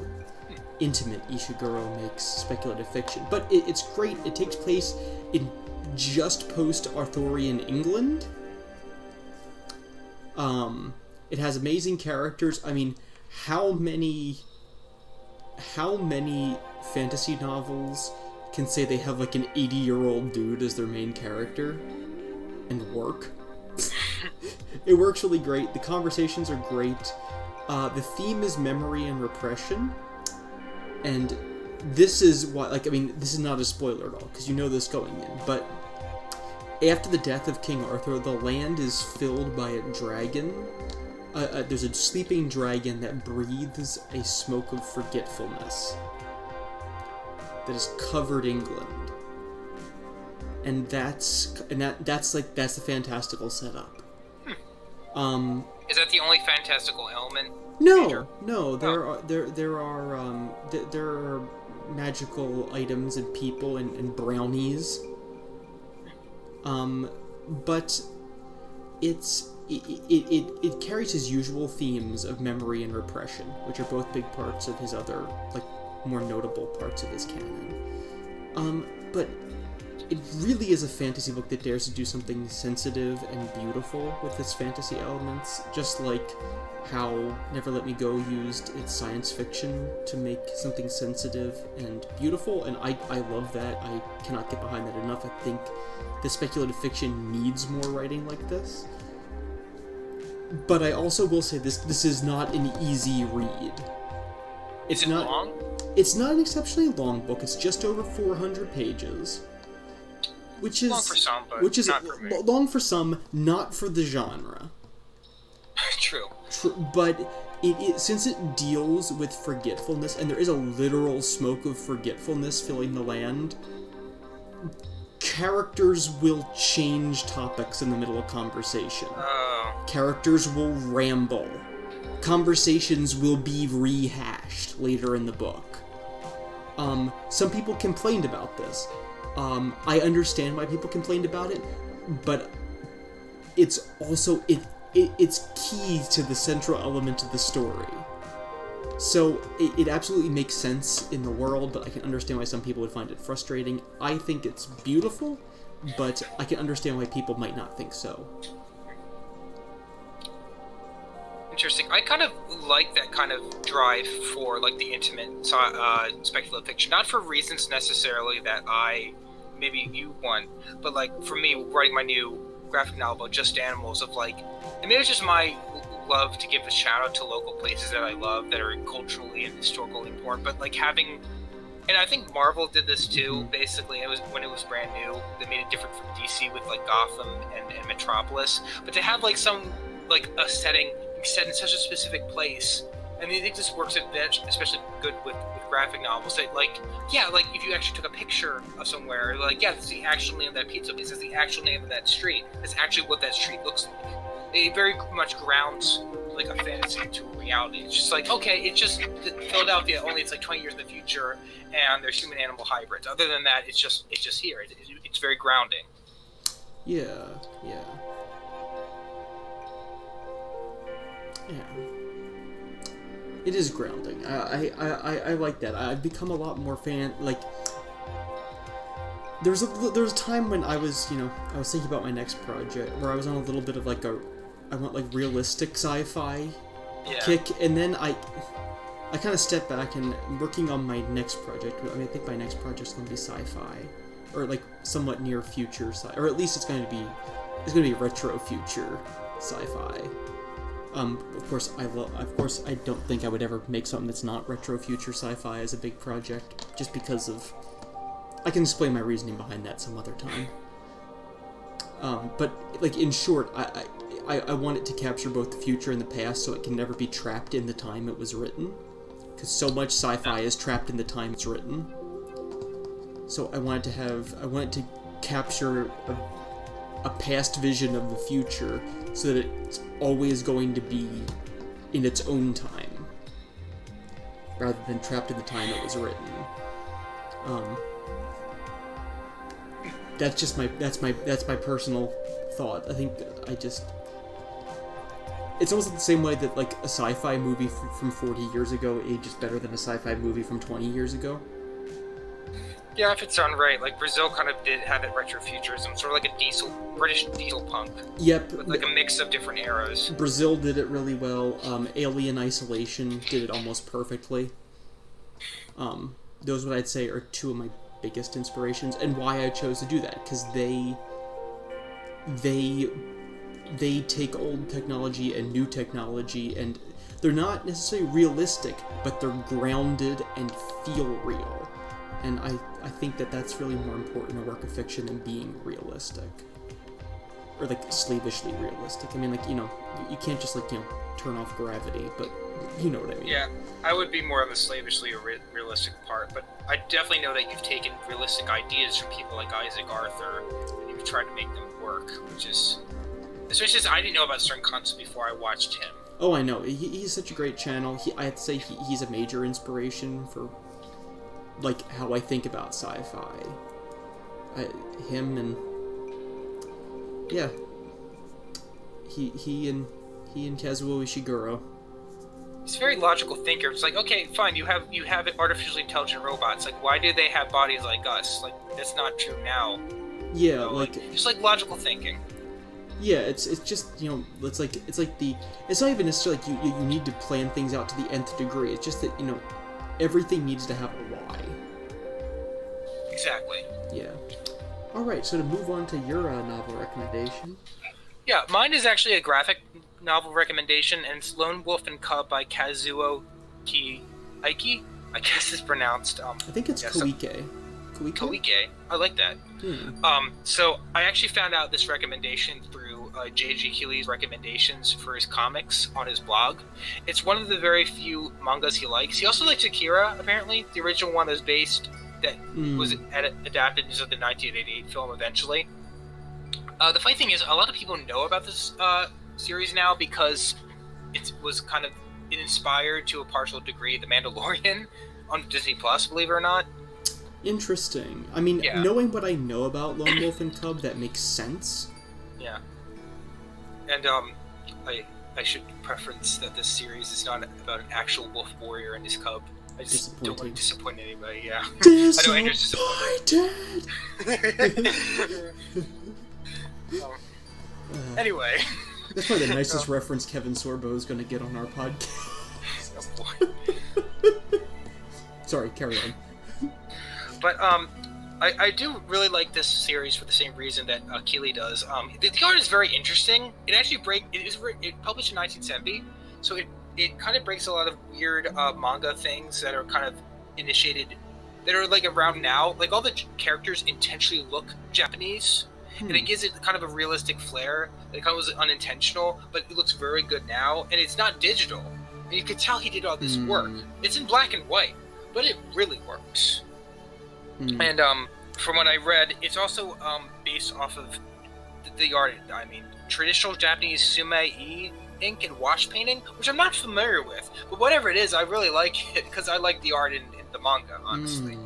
intimate Ishiguro makes speculative fiction. But it's great. It takes place in just post-Arthurian England. It has amazing characters. I mean, how many fantasy novels can say they have, an 80-year-old dude as their main character and work? It works really great. The conversations are great. The theme is memory and repression. And this is why, this is not a spoiler at all, because you know this going in, but after the death of King Arthur, the land is filled by a dragon. There's a sleeping dragon that breathes a smoke of forgetfulness that has covered England, and that's the fantastical setup. Is that the only fantastical element? No, there are magical items and people and brownies. But it carries his usual themes of memory and repression, which are both big parts of his other, more notable parts of his canon. But it really is a fantasy book that dares to do something sensitive and beautiful with its fantasy elements, just like how Never Let Me Go used its science fiction to make something sensitive and beautiful, and I love that. I cannot get behind that enough. I think the speculative fiction needs more writing like this. But I also will say this is not an easy read. Is it long? It's not an exceptionally long book. It's just over 400 pages. Which is long for some, but which is not for me. Long for some, not for the genre. True. But since it deals with forgetfulness, and there is a literal smoke of forgetfulness filling the land, characters will change topics in the middle of conversation. Characters will ramble. Conversations will be rehashed later in the book. Some people complained about this. I understand why people complained about it, but it's also it's key to the central element of the story. So it absolutely makes sense in the world, but I can understand why some people would find it frustrating. I think it's beautiful, but I can understand why people might not think so. Interesting. I kind of like that kind of drive for the intimate speculative fiction, not for reasons necessarily that maybe you want, but for me, writing my new graphic novel about Just Animals, and maybe it's just my love to give a shout out to local places that I love that are culturally and historically important, but having, and I think Marvel did this too, basically. It was when it was brand new, they made it different from DC with Gotham and Metropolis, but to have some a setting set in such a specific place And I think this works especially good with graphic novels. That, like, yeah, like if you actually took a picture of somewhere, like, yeah, this is the actual name of that pizza place. This is the actual name of that street. That's actually what that street looks like. It very much grounds like a fantasy to a reality. It's just like, okay, it's just Philadelphia. Only it's like 20 years in the future, and there's human-animal hybrids. Other than that, it's just here. It's very grounding. Yeah. It is grounding. I like that. I've become a lot more fan. Like, there was a time when I was thinking about my next project where I was on a little bit of like I want like realistic sci-fi kick, and then I kind of stepped back and I'm working on my next project. I mean, I think my next project's going to be sci-fi, or like somewhat near future or at least it's going to be retro future sci-fi. Of course, I don't think I would ever make something that's not retro future sci-fi as a big project, just because of. I can explain my reasoning behind that some other time. But like in short, I want it to capture both the future and the past, so it can never be trapped in the time it was written, because so much sci-fi is trapped in the time it's written. So I want it to capture a past vision of the future, so that it's always going to be in its own time, rather than trapped in the time it was written. That's my personal thought. I think it's almost the same way that like a sci-fi movie from 40 years ago ages better than a sci-fi movie from 20 years ago. Yeah, if it's done right. Like Brazil kind of did have that retrofuturism, sort of like a British diesel punk. Yep. With like a mix of different eras. Brazil did it really well. Alien Isolation did it almost perfectly. Those, what I'd say, are two of my biggest inspirations, and why I chose to do that, because they take old technology and new technology, and they're not necessarily realistic, but they're grounded and feel real. And I think that's really more important in a work of fiction than being realistic. Or like slavishly realistic. I mean, like, you can't just like, turn off gravity, but you know what I mean. Yeah, I would be more on the slavishly realistic part, but I definitely know that you've taken realistic ideas from people like Isaac Arthur, and you've tried to make them work, which is... Especially since I didn't know about certain concepts before I watched him. Oh, I know. He's such a great channel. I'd say he's a major inspiration for, like, how I think about sci-fi. Him and... Yeah. He and Kazuo Ishiguro. He's a very logical thinker. It's like, okay, fine, you have artificially intelligent robots. Like, why do they have bodies like us? Like, that's not true now. Yeah, like just like logical thinking. Yeah, it's just, it's not even necessarily like you need to plan things out to the nth degree. It's just that, everything needs to have a why. Exactly. Yeah. Alright, so to move on to your novel recommendation. Yeah, mine is actually a graphic novel recommendation, and it's Lone Wolf and Cub by Kazuo Aiki. I guess it's pronounced. I think it's Koike. Koike. I like that. So I actually found out this recommendation through J.G. Keeley's recommendations for his comics on his blog. It's one of the very few mangas he likes. He also likes Akira, apparently. The original one was was adapted into the 1988 film eventually. The funny thing is, a lot of people know about this series now because it was kind of inspired to a partial degree The Mandalorian on Disney Plus, believe it or not. Interesting. I mean, knowing what I know about Lone Wolf and Cub, that makes sense. Yeah. And I should preference that this series is not about an actual wolf warrior and his cub. I just don't want to disappoint anybody, yeah. I know Andrew's disappointed. Anyway. That's probably the nicest reference Kevin Sorbo is going to get on our podcast. Oh boy. Sorry, carry on. But I do really like this series for the same reason that Keeley does. The art is very interesting. It actually it published in 1970, so it kind of breaks a lot of weird manga things that are kind of initiated, that are like around now. Like all the characters intentionally look Japanese, and it gives it kind of a realistic flair. It kind of was unintentional, but it looks very good now, and it's not digital. And you could tell he did all this work. It's in black and white, but it really works. And from what I read, it's also based off of the art. I mean, traditional Japanese sume-e ink and wash painting, which I'm not familiar with. But whatever it is, I really like it because I like the art in the manga, honestly.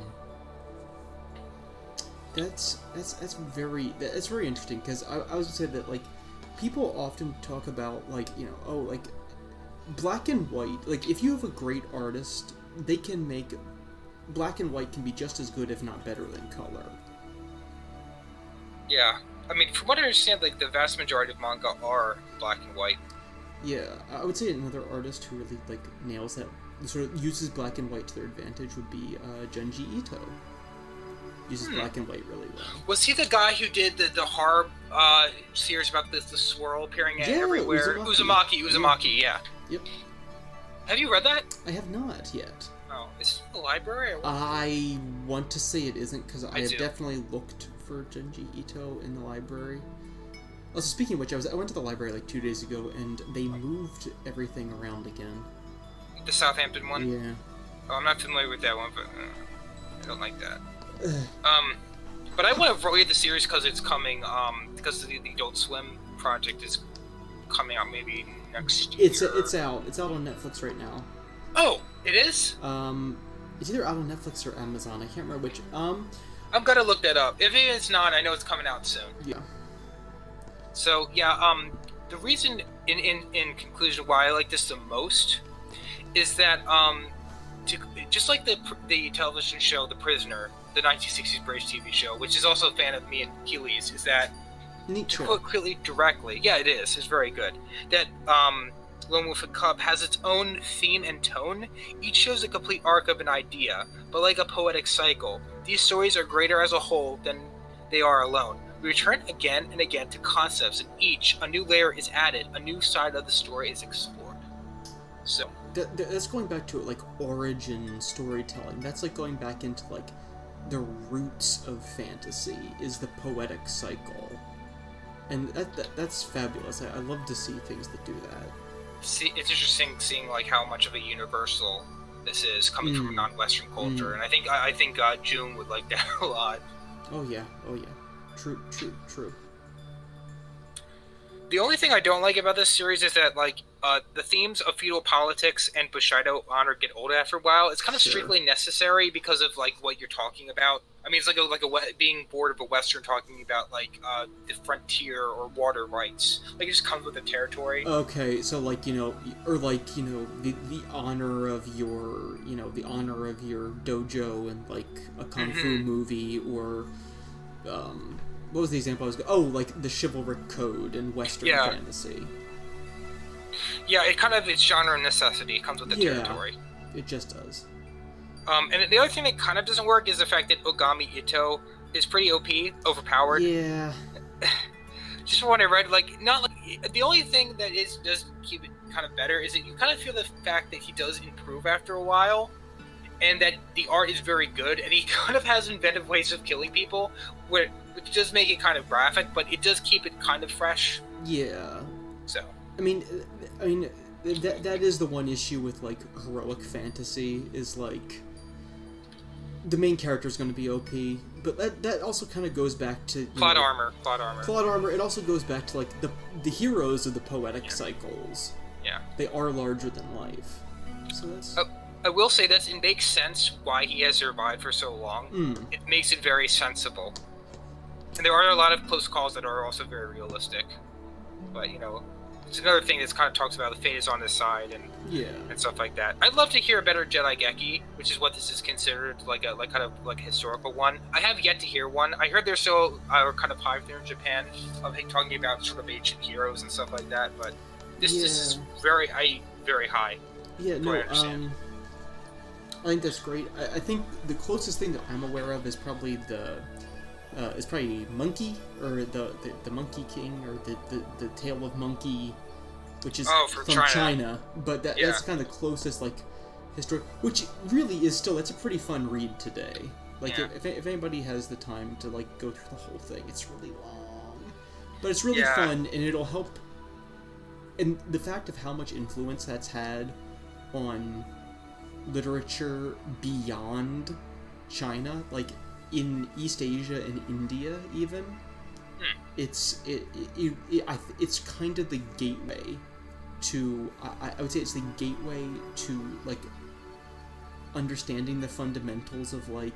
That's very interesting, because I was gonna say that, like, people often talk about, like, you know, oh, like, black and white, like, if you have a great artist, they can make black and white can be just as good, if not better, than color. Yeah, I mean, from what I understand, like, the vast majority of manga are black and white. Yeah, I would say another artist who really, like, nails that, sort of uses black and white to their advantage would be Junji Ito. Uses black and white really well. Was he the guy who did the horror series about the swirl appearing everywhere? Uzumaki, yeah. Yep. Have you read that? I have not yet. Oh, is it in the library? I want to say it isn't, because I have definitely looked for Junji Ito in the library. Also, speaking of which, I went to the library like 2 days ago, and they moved everything around again. The Southampton one? Yeah. Oh, I'm not familiar with that one, but I don't like that. But I want to read the series because it's coming, because the Adult Swim project is coming out maybe next year. It's out on Netflix right now. Oh, it is? It's either out on Netflix or Amazon, I can't remember which. I'm gonna look that up. If it's not, I know it's coming out soon. Yeah. So, yeah, the reason, in conclusion, why I like this the most is that, just like the television show The Prisoner, the 1960s British TV show, which is also a fan of me and Keely's, is that, to quote Keely directly, yeah, it is, it's very good, that Lone Wolf and Cub has its own theme and tone. Each shows a complete arc of an idea, but like a poetic cycle, these stories are greater as a whole than they are alone. We return again and again to concepts, and each, a new layer is added, a new side of the story is explored. So that's going back to, like, origin storytelling. That's like going back into, like, the roots of fantasy is the poetic cycle, and that's fabulous. I love to see things that do that. See, it's interesting seeing, like, how much of a universal this is coming from a non-Western culture, and I think June would like that a lot. Oh yeah. True. The only thing I don't like about this series is that, like, the themes of feudal politics and Bushido honor get old after a while. It's kind of strictly necessary because of, like, what you're talking about. I mean, it's like a being bored of a Western talking about, like, the frontier or water rights. Like, it just comes with the territory. Okay, so, like, you know, or, like, you know, the honor of your, you know, the honor of your dojo in, like, a kung fu movie, or, what was the example I was going? Oh, like the chivalric code in Western fantasy. Yeah, it's genre necessity. It comes with the territory. It just does. And the other thing that kind of doesn't work is the fact that Ogami Ito is pretty OP, overpowered. Yeah. Just from what I read, like, not like the only thing that does keep it kind of better is that you kind of feel the fact that he does improve after a while, and that the art is very good, and he kind of has inventive ways of killing people, which does make it kind of graphic, but it does keep it kind of fresh. Yeah. So. I mean, that is the one issue with, like, heroic fantasy, is, like, the main character is going to be OP, but that also kind of goes back to plot armor. It also goes back to, like, the heroes of the poetic cycles. Yeah. They are larger than life. So that's. I will say this: it makes sense why he has survived for so long. It makes it very sensible, and there are a lot of close calls that are also very realistic. But it's another thing that kind of talks about the fate is on his side and stuff like that. I'd love to hear a better Jedi Geki, which is what this is considered, like a historical one. I have yet to hear one. I heard they're still kind of popular in Japan, talking about sort of ancient heroes and stuff like that. But this is very high. Yeah, no. I think that's great. I think the closest thing that I'm aware of is probably Monkey, or the Monkey King, or the Tale of Monkey, which is from China. But that's kind of the closest, like, historic, which really is still, that's a pretty fun read today. Like, if anybody has the time to, like, go through the whole thing, it's really long, but it's really fun, and it'll help. And the fact of how much influence that's had on literature beyond China, like in East Asia and India even. It's kind of the gateway to, I would say it's the gateway to, like, understanding the fundamentals of, like,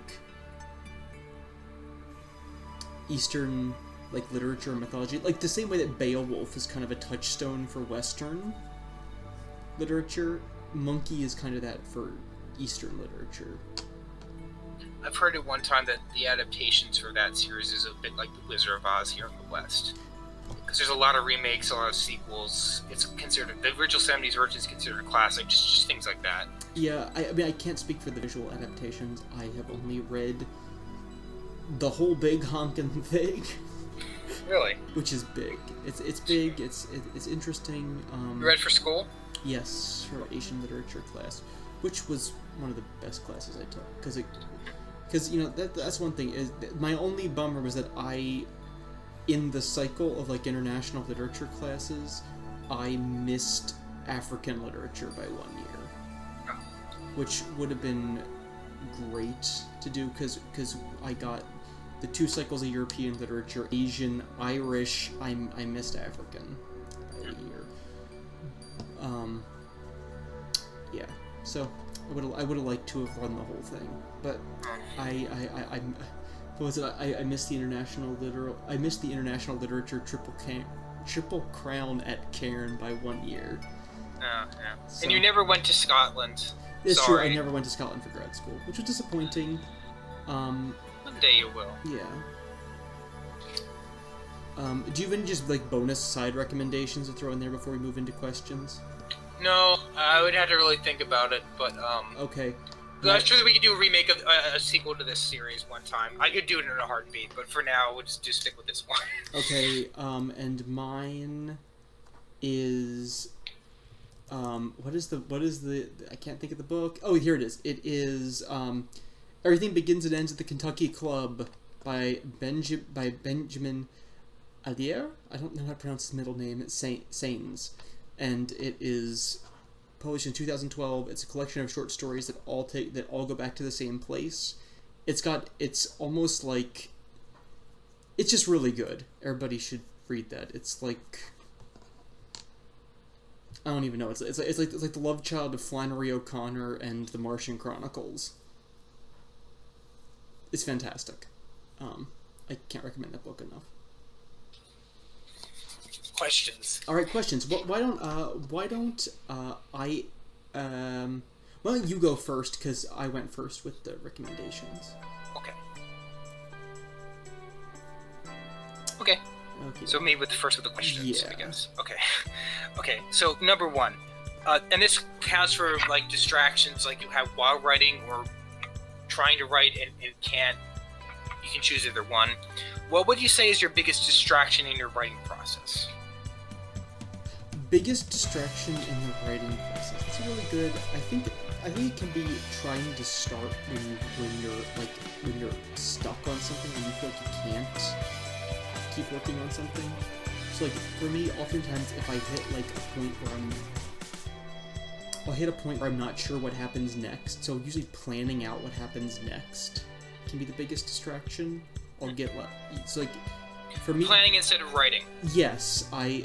Eastern, like, literature and mythology. Like, the same way that Beowulf is kind of a touchstone for Western literature, Monkey is kind of that for Eastern literature. I've heard at one time that the adaptations for that series is a bit like The Wizard of Oz here in the West. Because there's a lot of remakes, a lot of sequels. It's considered, the original 70s version is considered a classic, just things like that. Yeah, I mean, I can't speak for the visual adaptations. I have only read the whole big honkin' thing. Really? Which is big. It's big, it's interesting. You read for school? Yes, for Asian literature class, which was one of the best classes I took. Because you know, that's one thing. Is my only bummer was that in the cycle of, like, international literature classes, I missed African literature by 1 year, which would have been great to do, because I got the 2 cycles of European literature, Asian, Irish. I missed African by a year. Yeah. So I would have liked to have run the whole thing, but I missed the international literature triple crown at Cairn by 1 year. Yeah. So, and you never went to Scotland. It's true. I never went to Scotland for grad school, which was disappointing. One day you will. Yeah. Do you have any just, like, bonus side recommendations to throw in there before we move into questions? No, I would have to really think about it, but Okay. I'm sure that we could do a remake of a sequel to this series one time. I could do it in a heartbeat, but for now, we'll just stick with this one. Okay, and mine is, what is the, I can't think of the book. Oh, here it is. It is, Everything Begins and Ends at the Kentucky Club by Benjamin Adair? I don't know how to pronounce his middle name. It's Sains. And it is published in 2012. It's a collection of short stories that all go back to the same place. It's almost like, it's just really good. Everybody should read that. It's like, I don't even know. It's like the love child of Flannery O'Connor and the Martian Chronicles. It's fantastic. I can't recommend that book enough. Questions. All right, questions. Why don't you go first, because I went first with the recommendations. Okay. So me first with the questions, yeah. I guess. Okay. So number 1, and this counts for, like, distractions like you have while writing or trying to write and can't. You can choose either one. What would you say is your biggest distraction in your writing process? Biggest distraction in the writing process. That's really good. I think it can be trying to start when you're stuck on something and you feel like you can't keep working on something. So, like, for me, oftentimes if I hit, like, I'll hit a point where I'm not sure what happens next. So usually planning out what happens next can be the biggest distraction. I'll get so, like, for me, planning instead of writing. Yes, I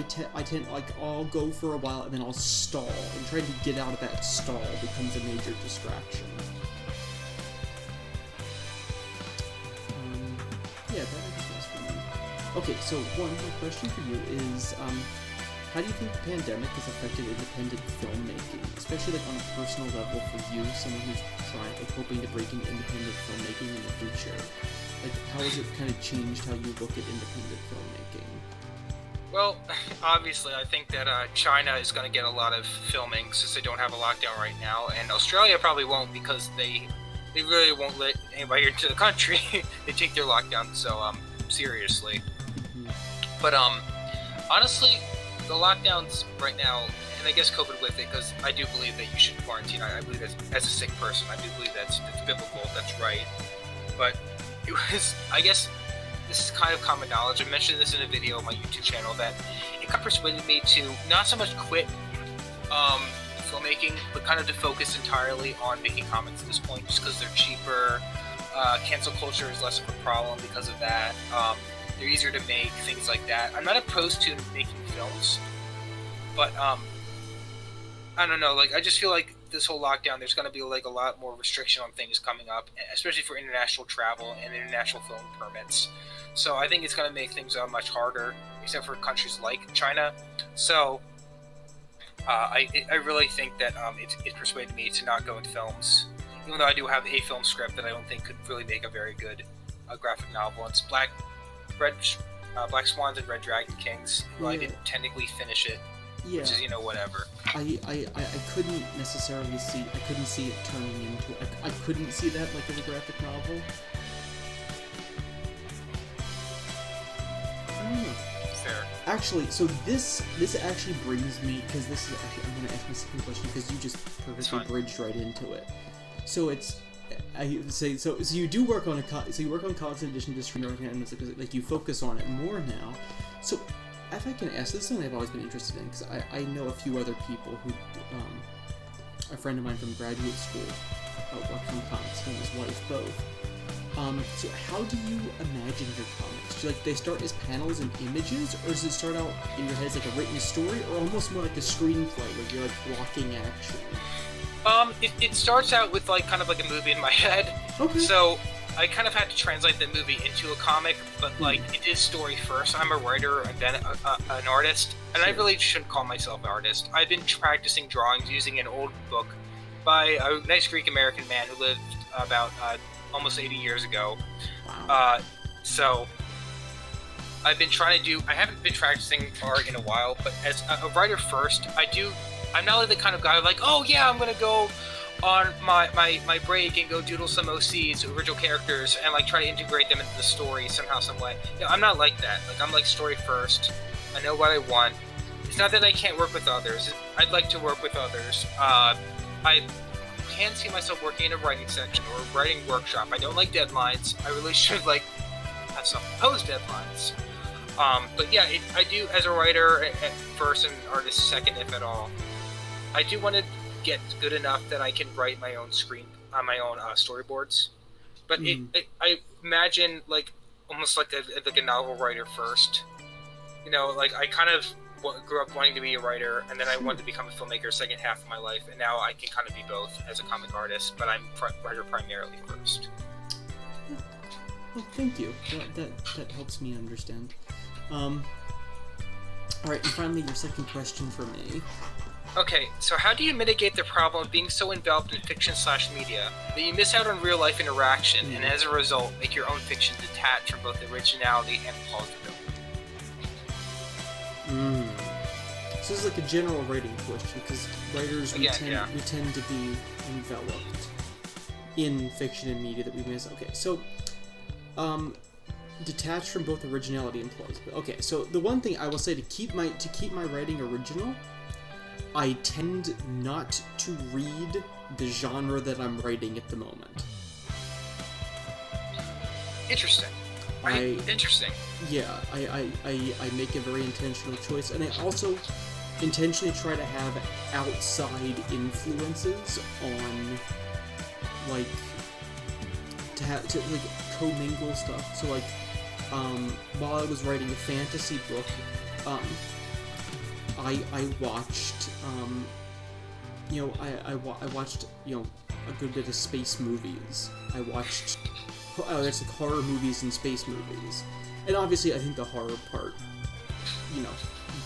tend, like, I'll go for a while and then I'll stall, and trying to get out of that stall becomes a major distraction. Yeah, that I guess was for me. Okay, so my question for you is, how do you think the pandemic has affected independent filmmaking, especially, like, on a personal level for you, someone who's hoping to break into independent filmmaking in the future? Like, how has it kind of changed how you look at independent filmmaking? Well, obviously, I think that China is going to get a lot of filming since they don't have a lockdown right now, and Australia probably won't because they really won't let anybody into the country. They take their lockdown so seriously. Mm-hmm. But honestly, the lockdowns right now, and I guess COVID with it, because I do believe that you should quarantine. I believe that as a sick person, I do believe that's biblical. That's right. But it was, I guess, this is kind of common knowledge. I mentioned this in a video on my YouTube channel that it kind of persuaded me to not so much quit filmmaking, but kind of to focus entirely on making comics at this point, just because they're cheaper. Cancel culture is less of a problem because of that. They're easier to make, things like that. I'm not opposed to making films, but I don't know. Like, I just feel like this whole lockdown, there's going to be like a lot more restriction on things coming up, especially for international travel and international film permits. So I think it's going to make things much harder, except for countries like China. So I really think that it persuaded me to not go into films, even though I do have a film script that I don't think could really make a very good graphic novel. It's Black Swans and Red Dragon Kings. Well, I didn't technically finish it, which is, whatever. I couldn't necessarily see. I couldn't see it turning into. I couldn't see that like as a graphic novel. I don't know. Fair. Actually, so this actually brings me, because this is actually, I'm going to ask my second question because you just perfectly bridged right into it. So it's, I say, so you do work on so you work on comics in addition to screenwriting, and like you focus on it more now. So if I can ask, this is something I've always been interested in, because I know a few other people who, a friend of mine from graduate school worked on comics, he and his wife both. So how do you imagine your comics? Do you, like, they start as panels and images, or does it start out in your head as like a written story, or almost more like a screenplay where you're like blocking action? It starts out with like kind of like a movie in my head. Okay. So I kind of had to translate the movie into a comic, but like it is story first. I'm a writer and then an artist, and I really shouldn't call myself an artist. I've been practicing drawings using an old book by a nice Greek American man who lived about almost 80 years ago. Wow. So I've been trying to I haven't been practicing art in a while, but as a writer first, I'm not like the kind of guy like, oh yeah, I'm gonna go on my break and go doodle some OCs, original characters, and like try to integrate them into the story somehow, some way. I'm not like that. Like, I'm like story first. I know what I want. It's not that I can't work with others. I'd like to work with others. I can see myself working in a writing section or a writing workshop. I don't like deadlines. I really should like have self-imposed deadlines. But yeah, I do, as a writer at first and artist second, if at all. I do want to get good enough that I can write my own storyboards. But I imagine like almost like a novel writer first. Like I kind of grew up wanting to be a writer, and then I wanted to become a filmmaker second half of my life, and now I can kind of be both as a comic artist, but I'm writer primarily first. Well, thank you. That helps me understand. Alright, and finally your second question for me. Okay, so how do you mitigate the problem of being so enveloped in fiction/media that you miss out on real-life interaction, and as a result, make your own fiction detached from both originality and plausibility? So this is like a general writing question, because writers, we tend to be enveloped in fiction and media that we miss. Okay, so, detached from both originality and plausibility. Okay, so the one thing I will say to keep my writing original, I tend not to read the genre that I'm writing at the moment. Interesting. Interesting. Yeah, I make a very intentional choice, and I also intentionally try to have outside influences on, like, to commingle stuff. So like, while I was writing a fantasy book, I watched, I watched, a good bit of space movies. I watched, there's like horror movies and space movies. And obviously I think the horror part,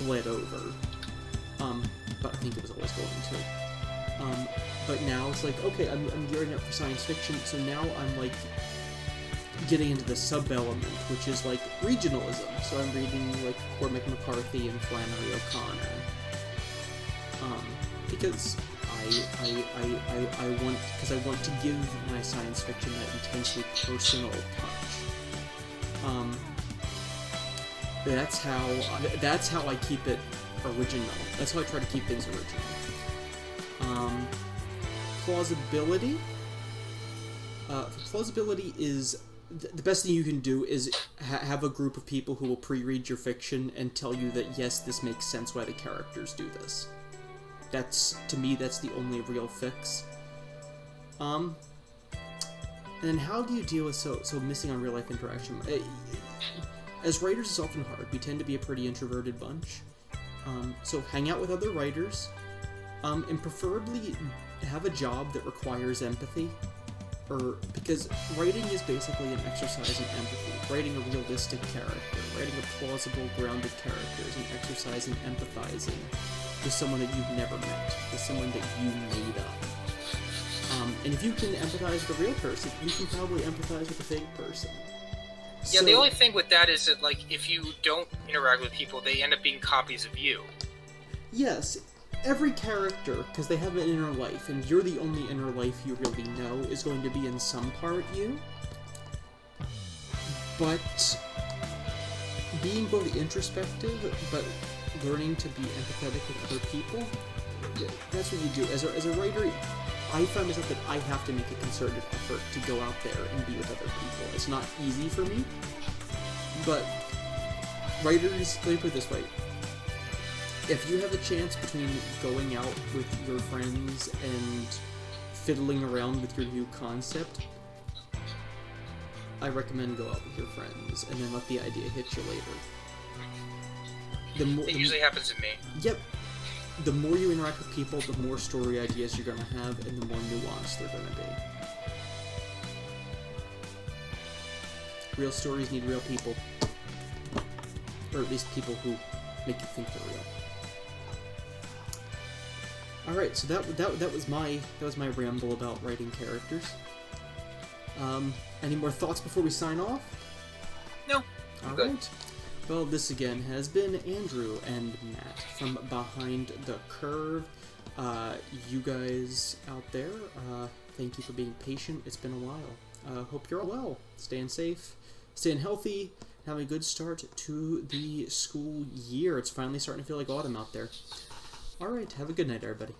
bled over. But I think it was always going to. But now it's like, okay, I'm gearing up for science fiction, so now I'm like getting into the sub-element, which is like regionalism. So I'm reading like Cormac McCarthy and Flannery O'Connor, because I want to give my science fiction that intensely personal touch. That's how I keep it original. That's how I try to keep things original. Plausibility. Plausibility is the best thing you can do is have a group of people who will pre-read your fiction and tell you that yes, this makes sense why the characters do this. That's, to me, that's the only real fix. And then how do you deal with so missing on real life interaction? As writers, it's often hard. We tend to be a pretty introverted bunch. So hang out with other writers, and preferably have a job that requires empathy. Because writing is basically an exercise in empathy. Writing a realistic character, writing a plausible, grounded character is an exercise in empathizing with someone that you've never met, with someone that you made up. And if you can empathize with a real person, you can probably empathize with a fake person. Yeah, the only thing with that is that, like, if you don't interact with people, they end up being copies of you. Yes, every character, because they have an inner life, and you're the only inner life you really know, is going to be in some part you. But being both introspective, but learning to be empathetic with other people, that's what you do. As a writer, I find myself that I have to make a concerted effort to go out there and be with other people. It's not easy for me, but writers, let me put it this way. If you have a chance between going out with your friends and fiddling around with your new concept, I recommend go out with your friends and then let the idea hit you later. It usually happens to me. Yep. The more you interact with people, the more story ideas you're going to have, and the more nuanced they're going to be. Real stories need real people. Or at least people who make you think they're real. Alright, so that was my ramble about writing characters. Any more thoughts before we sign off? No. Alright. Well, this again has been Andrew and Matt from Behind the Curve. You guys out there, thank you for being patient. It's been a while. Hope you're all well. Staying safe, staying healthy, having a good start to the school year. It's finally starting to feel like autumn out there. Alright, have a good night, everybody.